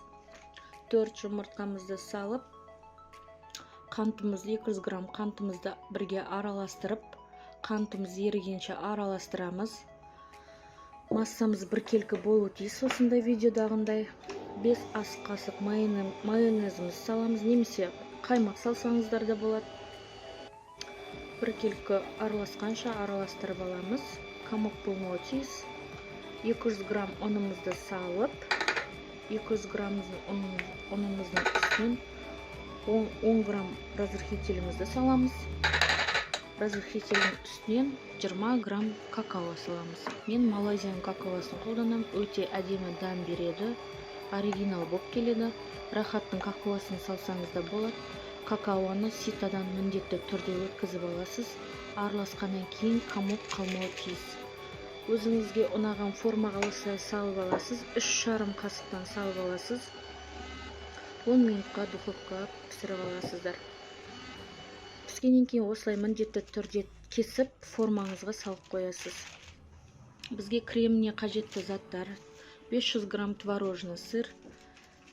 4 жұмыртқамызды салып, қантымызды 200 грамм қантымызды бірге араластырып, қантымыз ерігенше араластырамыз. Массамыз біркелкі болуы тиіс, осындай видеодағындай. 5 ас қасық майонезіміз саламыз, немесе қаймақ салсаңыздар да болады. Біркелкі араласқанша араластырып аламыз. Комок болмауы тиіс. 200 грамм ұнымызды салып, 200 грамм ұнымыздың үстінен 10 грамм разрыхителімізді саламыз. Разрыхителдің үстінен 20 грамм какао саламыз. Мен Малайзияның какаосын қолданам, өте әдемі дәм береді, оригинал болып келеді. Рахаттың какаосын салсаңыз да болады. Какаоны ситадан міндетті түрде өткізіп аласыз. Араласқаннан кейін комок қалмауы тиіс. Өзіңізге ұнаған формаға осылай салып аласыз. 3,5 қасықтан салып аласыз. 10 минутқа духовкаға пісіріп аласыздар. Піскеннен кейін осылай міндетті түрде кесіп формаңызға салып қоясыз. Бізге креміне қажетті заттар: 500 грамм творожный сыр,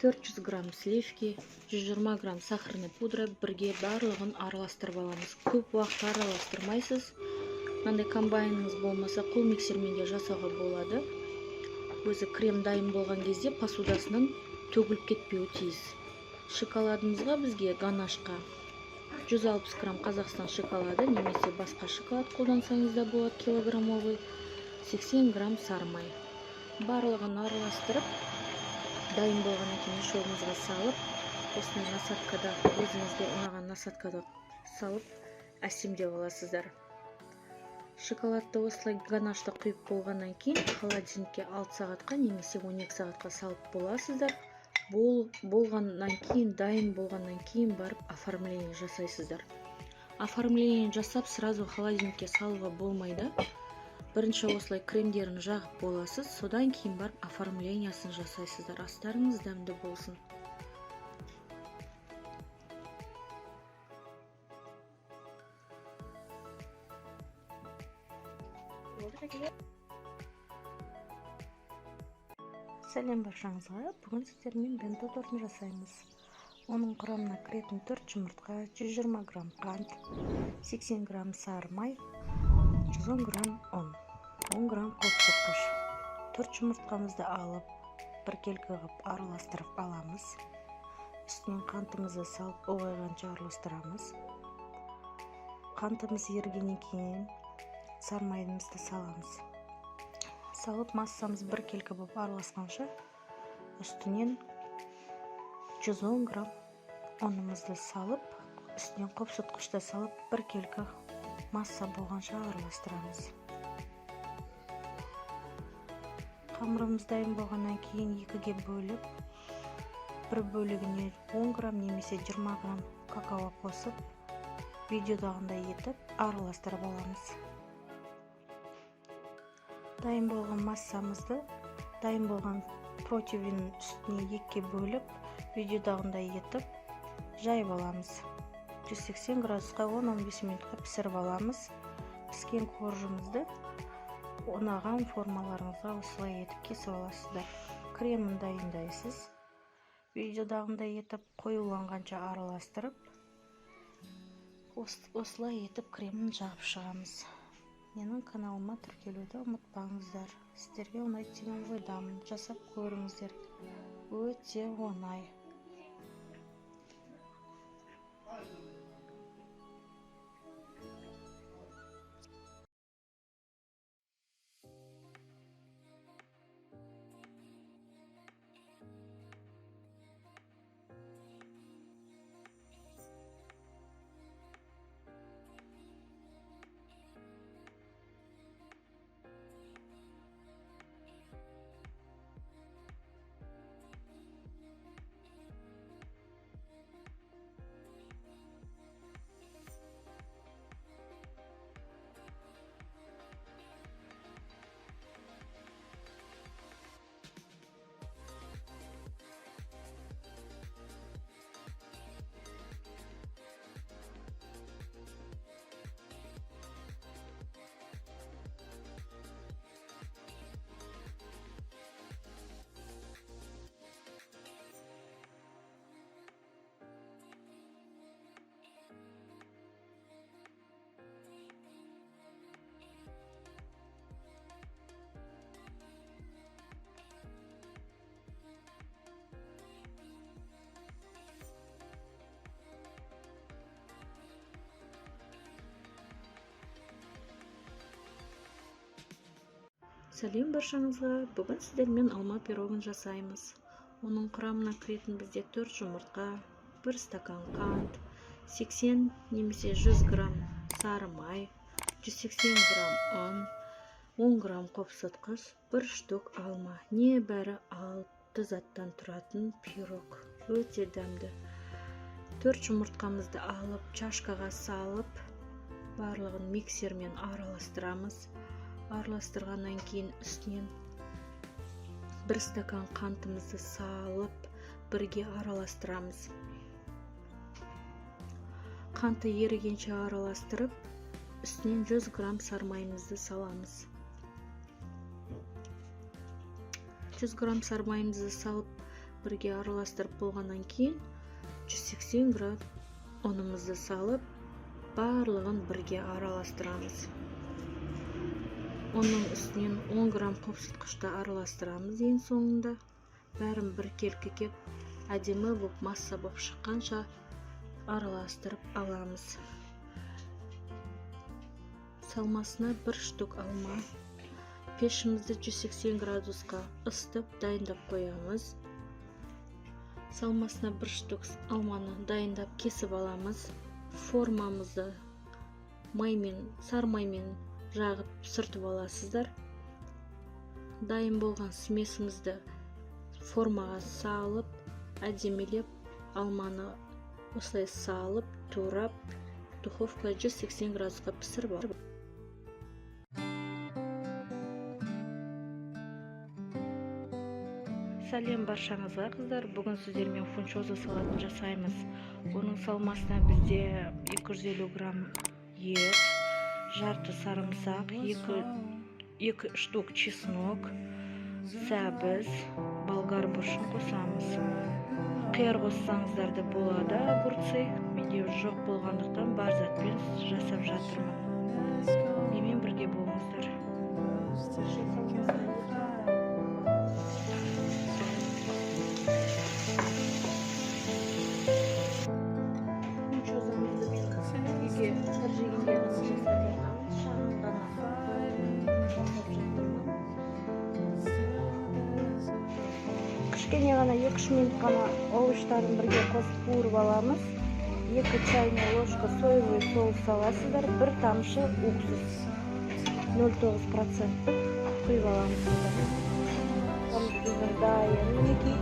400 грамм сливки, 120 грамм сахарный пудра. Бірге барлығын араластырып аламыз. Көп уақыт араластырмайсыз. Мынандай комбайныңыз болмаса, қол миксермен де жасауға болады. Өзі крем дайын болған кезде посудасынан төгіліп кетпеуі тиіс. Шоколадымызға бізге ганашқа 160 грамм Қазақстан шоколады, немесе басқа шоколад қолдансаңыз да болады, килограммовый. 80 грамм сары май. Барлығын араластырып, дайын болғаннан кейін мешогымызға салып, осындай насадкада, өзіңізге ұнаған насадкада салып, әсемдеп аласыздар. Шоколадты осылай ганашты құйып болғаннан кейін холодильникке 6 сағатқа немесе 12 сағатқа салып боласыздар. Болғаннан кейін, дайын болғаннан кейін барып оформление жасайсыздар. Оформление жасап, сразу холодильникке салуға болмайды. Бірінші осылай кремдерін жағып боласыз, содан кейін барып оформлениясын жасайсыздар. Астарыңыз дәмді болсын. Сәлем баршаңызға. Бүгін сіздермен бенто тортын жасаймыз. Оның құрамына кіретін 4 жұмыртқа, 120 грамм қант, 80 грамм сары май, 110 грамм ұн, 10 грамм қосқыш. 4 жұмыртқамызды алып, біркелкі қылып араластырып аламыз. Үстінен қантымызды салып, ұлғайғанша араластырамыз. Қантымыз ерігеннен кейін сары майымызды саламыз. Салып, массамыз біркелкі болып араласқанша, үстінен 110 грамм ұнымызды салып, үстінен қосқышты салып, біркелкі масса болғанша араластырамыз. Қамырымыз дайын болғаннан кейін екіге бөліп, бір бөлігіне 10 грамм немесе 20 грамм какао қосып, видеодағындай етіп араластырып аламыз. Дайын болған массамызды, дайын болған противенің үстіне екіге бөліп, видеодағындай етіп жайып аламыз. 180 градусқа 10-15 минутқа пісіріп аламыз. Піскен коржымызды ұнаған формаларыңызға осылай етіп кесіп аласыздар. Кремін дайындайсыз. Видеодағындай етіп қоюланғанша араластырып, осылай етіп кремін жағып шығамыз. Менің каналыма тіркелуді ұмытпаңыздар. Сіздерге ұнайды деген ойдамын. Жасап көріңіздер. Өте оңай. Сәлем баршаңызға. Бүгін сіздермен алма пирогын жасаймыз. Оның құрамына кіретін бізде 4 жұмыртқа, 1 стакан қант, 80 немесе 100 грамм сары май, 180 грамм ұн, 10 грамм қопсытқыш, 1 штук алма. Небәрі 6 заттан тұратын пирог. Өте дәмді. 4 жұмыртқамызды алып, чашкаға салып, барлығын миксермен араластырамыз. Араластырғаннан кейін үстінен 1 стакан қантымызды салып, бірге араластырамыз. Қанты ерігенше араластырып, үстінен 100 грамм сармайымызды саламыз. 100 грамм сармайымызды салып, бірге араластырып болғаннан кейін 180 грамм ұнымызды салып, барлығын бірге араластырамыз. Оның үстінен 10 грамм қопсытқышты араластырамыз. Ең соңында бәрін бір келкі кеп, әдемі болып масса болып шыққанша араластырып аламыз. Салмасына 1 штук алма. Пешімізді 180 градусқа ысытып дайындап қоямыз. Салмасына 1 штук алманы дайындап кесіп аламыз. Формамызды сары маймен жағып сүртіп аласыздар. Дайын болған смесімізді формаға салып, әдемелеп, алманы осылай салып, турап, духовка 180 градусқа пісіріп алып. Сәлем баршаңызға қыздар. Бүгін сіздермен фунчоза салатын жасаймыз. Оның салмасына бізде 250 грамм ет, жарты сарымсақ, 2 штук чеснок, сәбіз, болгар бұршын қосамыз. Қияр қоссаңыздар да болады, огурцы. Менде жоқ болғандықтан бар затпен жасап жатырмын. Менімен бірге болыңыздар. Кішкене ғана 2-3 минут қана овощтарын бірге қосып қуырып аламыз. 2 чайный ложка соевый соус саласыздар, 1 тамшы уксус 0,9% құйып аламыз. Тамшыдан дайын. Мінекей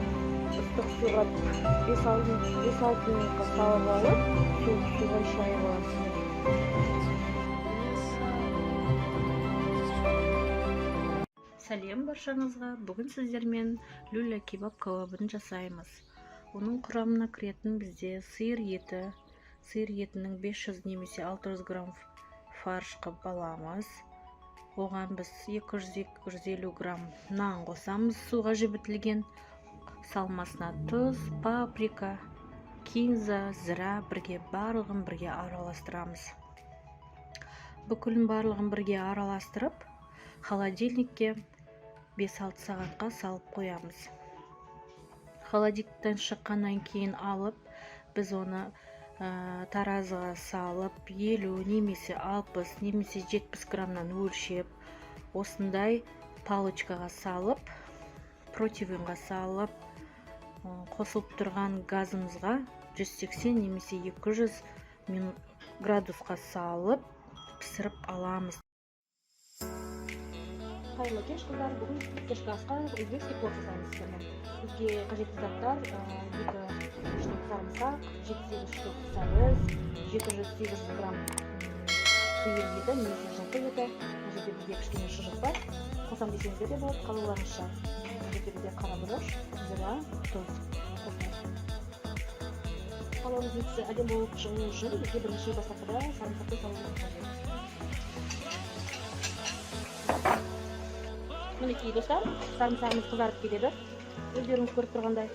ыстық суға 5-6 минутқа салып алып, суға шайып аласыздар. Сәлем баршаңызға. Бүгін сіздермен люля кебаб кебабын жасаймыз. Оның құрамына кіретін бізде сиыр етінің 500 немесе 600 грамм фарш қып аламыз. Оған біз 200-250 грамм нан қосамыз, суға жібітілген. Салмасына тұз, паприка, кинза, зіра бірге барлығын бірге араластырамыз. Бүкілін барлығын бірге араластырып, холодильникке 5-6 сағатқа салып қоямыз. Холодильниктен шыққаннан кейін алып, біз оны таразыға салып, 50 немесе 60 немесе 70 граммнан өлшеп, осындай палочкаға салып, противенға салып, қосылып тұрған газымызға 180 немесе 200 градусқа салып, пісіріп аламыз. Қайырлы кеш қыздар, бүгін кешкі асқа өзбекский плов жасаймыз сіздермен. Бізге қажетті заттар 2 штук сарымсақ, 7-8 штук сәбіз, 700-800 грамм сиыр еті немесе жылқы еті. Бұл жерде бізде кішкене шұжық бар. Қосам десеңіздер де болады, қалауларыңызша. Бұл жерде бізде қара бұрыш, зіра, тұз қосамыз. Қалауымыздың түсі әдемі болып шығу үшін бізге бірінші бастапқыда сарымсақты салуымыз қажет. Мінекей достар, сарымсағымыз қызарып кетеді. Өздеріңіз көріп тұрғандай.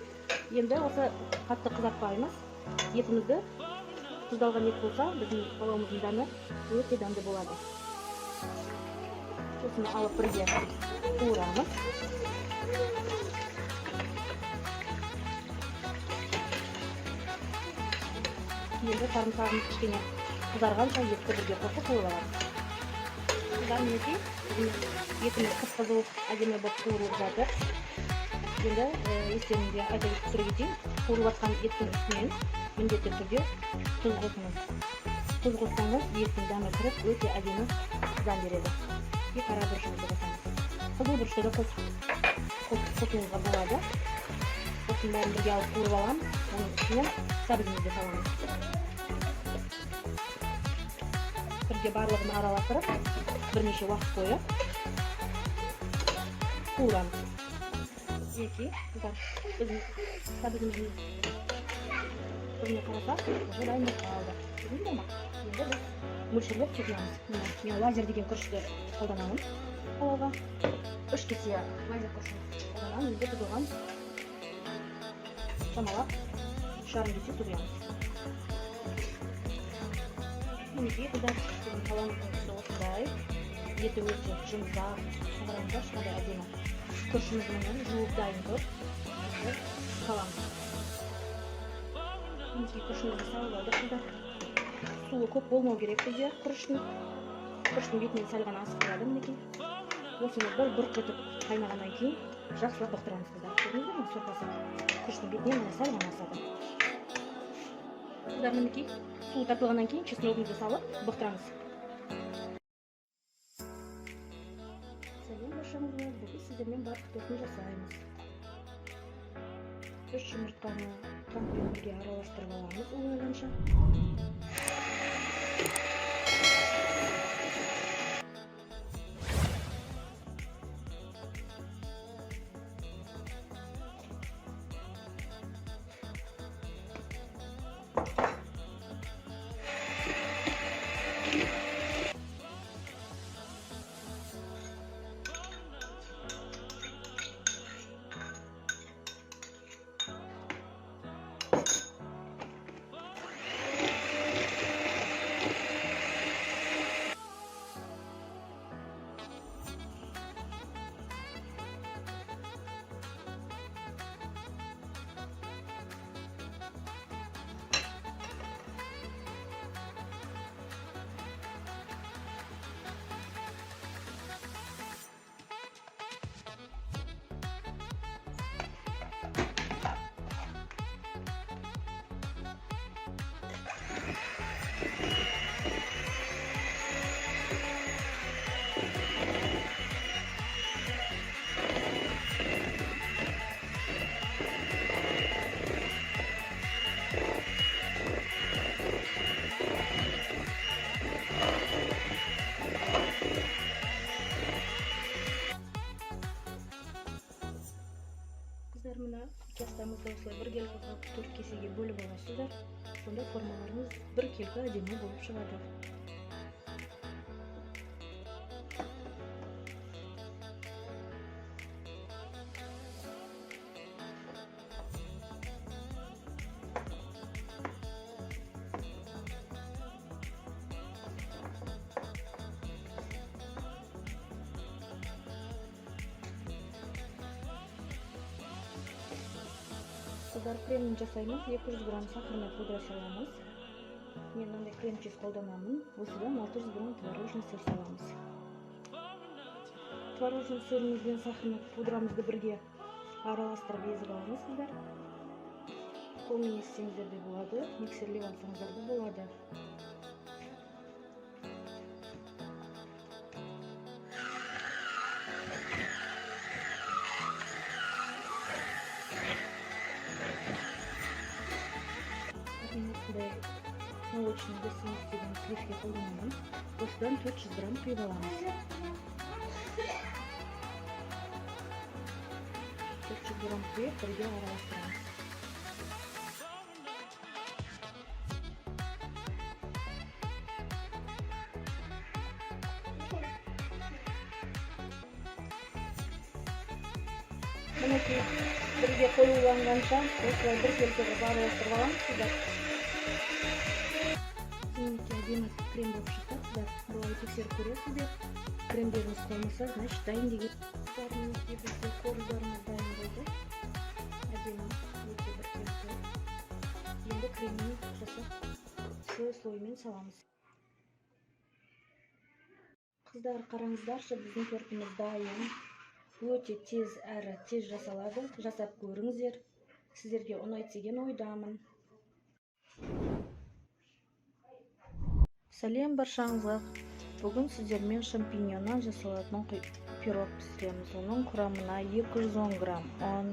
Енді осы қатты қызартпаймыз. Етімізді тұздалған ет болса, біздің палауымыздың дәмі өте дәмді болады. Осыны алып бірге қуырамыз. Енді сарымсағымыз кішкене қызарғанша етті бірге қосып қуырамыз. Қыздар мінекей, етіміз қып-қызыл әдемі болып қуырылып жатыр. Енді естеріңізге айта кетейін, қуырылып жатқан еттің үстінен міндетті түрде тұз қосыңыз. Тұз қоссаңыз, еттің дәмі кіріп, өте әдемі дәм береді. Қара бұрышымызды қосамыз. Қызыл бұрышты да қосуыңызға болады. Осының бәрін бірге алып қуырып аламыз. Оның үстіне сәбізімізді саламыз. Бірге барлығын араластырып, бірнеше уақыт бойы қуырамыз. Мінекей, біздің сәбізіміздің көзіне қарасақ, уже дайындап қалды. Енді біз мөлшерлеп чекиямыз. Мен лазер деген күрішті қолданамын палауға. 3 кесе лазер күрішін қолданамын. Енді біз оған шамалап 3,5 кесе тұз құямыз. Мінекей, қыздар, біздің палауымыздың түсі осындай. Еті өте жұмсақ, қараңыздар, шыққандай әдемі. Күрішіміздің жуып дайын тұр. Саламыз. Мінекей, күрішімізді салып алдық, қыздар. Суы көп болмау керек бізде күріштің. Күріштің бетінен сәл ғана асып тұрады, мінекей. Осыны бір бұрқ етіп қайнағаннан кейін жақсылап бұқтырамыз, қыздар. Көрдіңіздер ме? Сорпасы күріштің бетінен сәл ғана асады. Қыздар, мінекей, суы тартылғаннан кейін чесногымызды салып бұқтырамыз. Сәлем баршаңызға, бүгін сіздермен барлық тосын жасаймыз. 3 жұмыртқаны қантпен бірге араластырып аламыз оңайланша. осылай бір келкаға 4 кесеге бөліп аласыздар. Сонда формаларыңыз бір келка әдемі болып шығады. Қыздар кремін жасаймыз. 200 грамм сахарный пудра саламыз. Мен мындай крем чиз қолданамын. Осыдан 600 грамм творожный сыр саламыз. Творожный сырымыз бен сахарный пудрамызды бірге араластырып езіп алыңыз қыздар. Қолмен езсеңіздер де болады, миксерлеп алсаңыздар да болады. Молочный гостиниц деген сливки қолданамын. Осыдан 400 грамм құйып аламыз. 400 грамм құйып бірге араластырамыз. Мінекей бірге қоюланғанша осылай бір келкеге араластырып аламыз қыздар. Әдемі крем болып шықты қыздар. Бұлай тексеріп көресіздер. Кремдеріңіз қолмаса, значит дайын деген. Бізде қорыздарымыз дайын болды. Әдемі өте бір келкі. Енді кремін жасап слоймен саламыз. Қыздар, қараңыздаршы, біздің тортымыз дайын. Өте тез әрі тез жасалады. Жасап көріңіздер. Сіздерге ұнайды деген ойдамын. Сәлем баршаңызға. Бүгін сіздермен шампиньоннан жасалатын пирог пісіреміз. Оның құрамына 210 грамм ұн,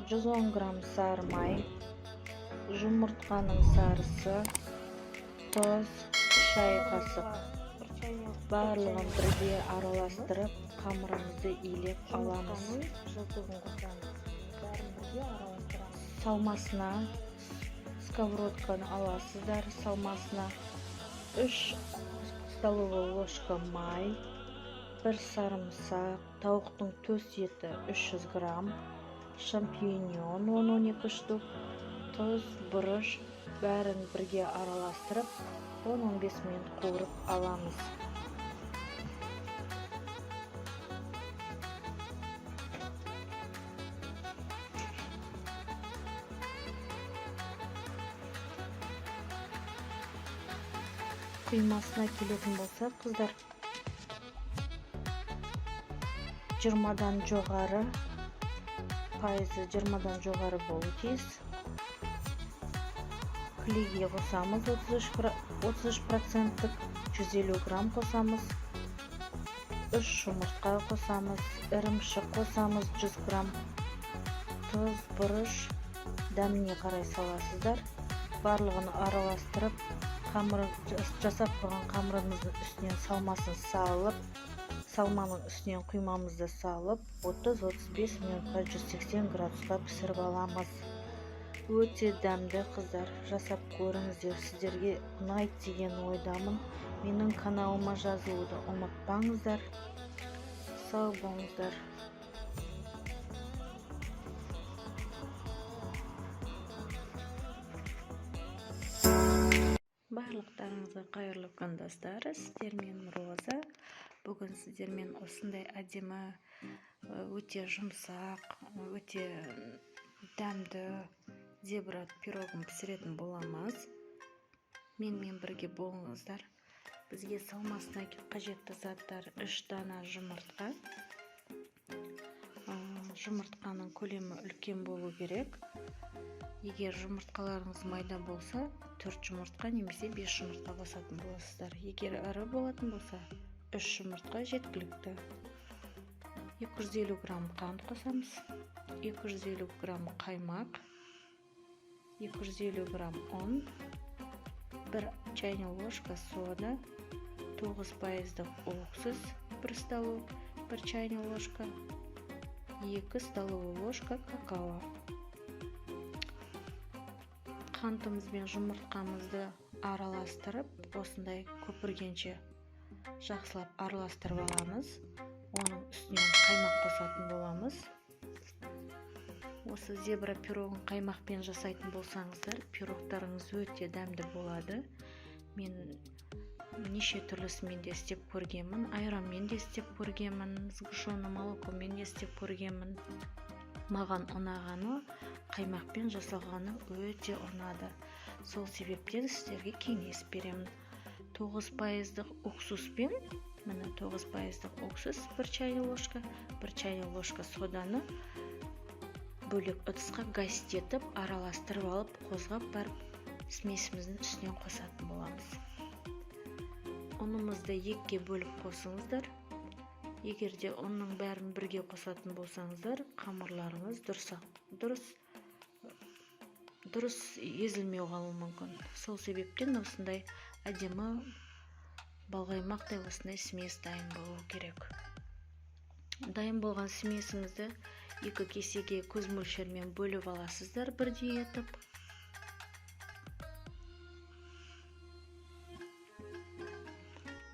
110 грамм сары май, жұмыртқаның сарысы, тұз, шай қасық. Барлығын бірге араластырып, қамырымызды илеп аламыз. Салмасына сковородканы аласыздар. Салмасына 3 столовый ложка май, 1 сарымсақ, тауықтың төс еті 300 грамм, шампиньон 10-12 штук, тұз, бұрыш, бәрін бірге араластырып 10-15 минут қуырып аламыз. Құймасына келетін болса, қыздар, 20-дан жоғары, пайызы 20-дан жоғары болу тиіс. Клейге қосамыз 33%, 150 грамм қосамыз, 3 жұмыртқа қосамыз, ірімшік қосамыз 100 грамм, тұз, бұрыш, дәміне қарай саласыздар. Барлығын араластырып, жасап қойған қамырымыздың үстінен салмасын салып, салманың үстінен құймамызды салып, 30-35 минутқа 180 градусқа пісіріп аламыз. Өте дәмді қыздар, жасап көріңіздер. Сіздерге ұнайды деген ойдамын. Менің каналыма жазылуды ұмытпаңыздар. Сау болыңыздар. Барлықтарыңызға қайырлы күн достар. Сіздермен Роза. Бүгін сіздермен осындай әдемі, өте жұмсақ, өте дәмді зебра пирогын пісіретін боламыз. Менімен бірге болыңыздар. Бізге салмасына қажетті заттар 3 дана жұмыртқа. Жұмыртқаның көлемі үлкен болу керек. Егер жұмыртқаларыңыз майда болса, 4 жұмыртқа немесе 5 жұмыртқа қосатын боласыздар. Егер ірі болатын болса, 3 жұмыртқа жеткілікті. 250 грамм қант қосамыз, 250 грамм қаймақ, 250 грамм ұн, 1 чайный ложка сода, 9% уксус, 1 столовый, 1 чайный ложка, 2 столовый ложка какао. қантымыз бен жұмыртқамызды араластырып, осындай көпіргенше жақсылап араластырып аламыз. Оның үстінен қаймақ қосатын боламыз. Осы зебра пирогын қаймақпен жасайтын болсаңыздар, пирогтарыңыз өте дәмді болады. Мен неше түрлісімен де істеп көргенмін, айранмен де істеп көргенмін, сгущенное молокомен де істеп көргенмін. Маған ұнағаны қаймақпен жасалғаны өте ұнады. Сол себептен сіздерге кеңес беремін. 9% уксуспен, міне 9% уксус, 1 чайный ложка, 1 чайный ложка соданы бөлек ыдысқа гастетіп, араластырып алып, қозғап барып, смесіміздің үстінен қосатын боламыз. Ұнымызды екіге бөліп қосыңыздар. Егерде ұнның бәрін бірге қосатын болсаңыздар, қамырларыңыз дұрыс езілмеу қалуы мүмкін. Сол себептен осындай әдемі балғаймақтай осындай смес дайын болу керек. Дайын болған смесіңізді 2 кесеге көз мөлшермен бөліп аласыздар бірдей етіп.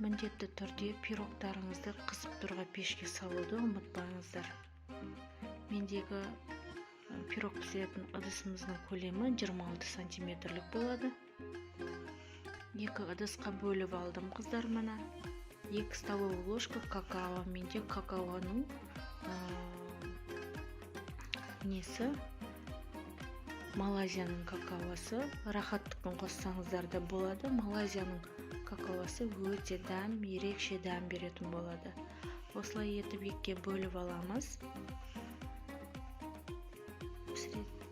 Міндетті түрде пирогтарыңызды қысып тұрған пешке салуды ұмытпаңыздар. Мендегі пирог пісіретін ыдысымыздың көлемі 26 сантиметрлік болады. 2 ыдысқа бөліп алдым, қыздар, мына 2 столовый ложка какао. Менде какаоның несі, Малайзияның какаосы, рахаттықпен қоссаңыздар да болады. Малайзияның какаосы өте дәм, ерекше дәм беретін болады. Осылай етіп 2-ге бөліп аламыз.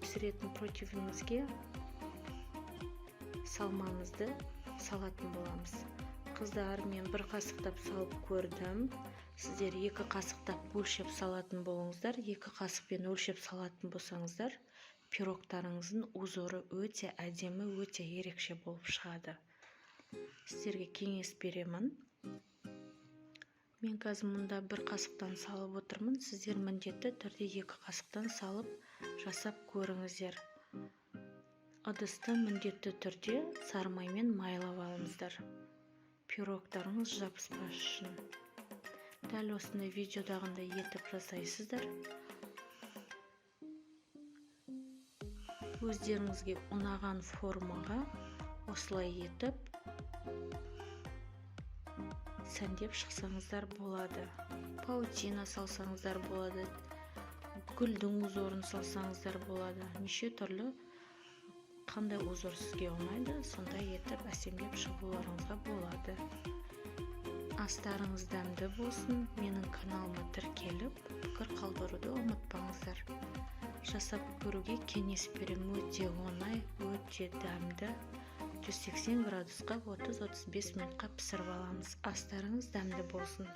Пісіретін противнімізге салмамызды салатын боламыз. Қыздар, мен 1 қасықтап салып көрдім. Сіздер 2 қасықтап өлшеп салатын болыңыздар. 2 қасықпен өлшеп салатын болсаңыздар, пирогтарыңыздың узоры өте әдемі, өте ерекше болып шығады. Сіздерге кеңес беремін. Мен қазір мұнда 1 қасықтан салып отырмын. Сіздер міндетті түрде 2 қасықтан салып жасап көріңіздер. Ыдысты міндетті түрде сарымаймен майлап алыңыздар. Пирогтарыңыз жабыспас үшін. Дәл осындай видеодағындай етіп жасайсыздар. Өздеріңізге ұнаған формаға осылай етіп сәндеп шықсаңыздар болады. Паутина салсаңыздар болады. Гүлдің узорын салсаңыздар болады. Неше түрлі қандай узор сізге ұнайды, сондай етіп әсемдеп шығуларыңызға болады. Астарыңыз дәмді болсын. Менің каналыма тіркеліп, пікір қалдыруды ұмытпаңыздар. Жасап көруге кеңес беремін. Өте оңай, өте дәмді. 180 градусқа 30-35 минутқа пісіріп аламыз. Астарыңыз дәмді болсын.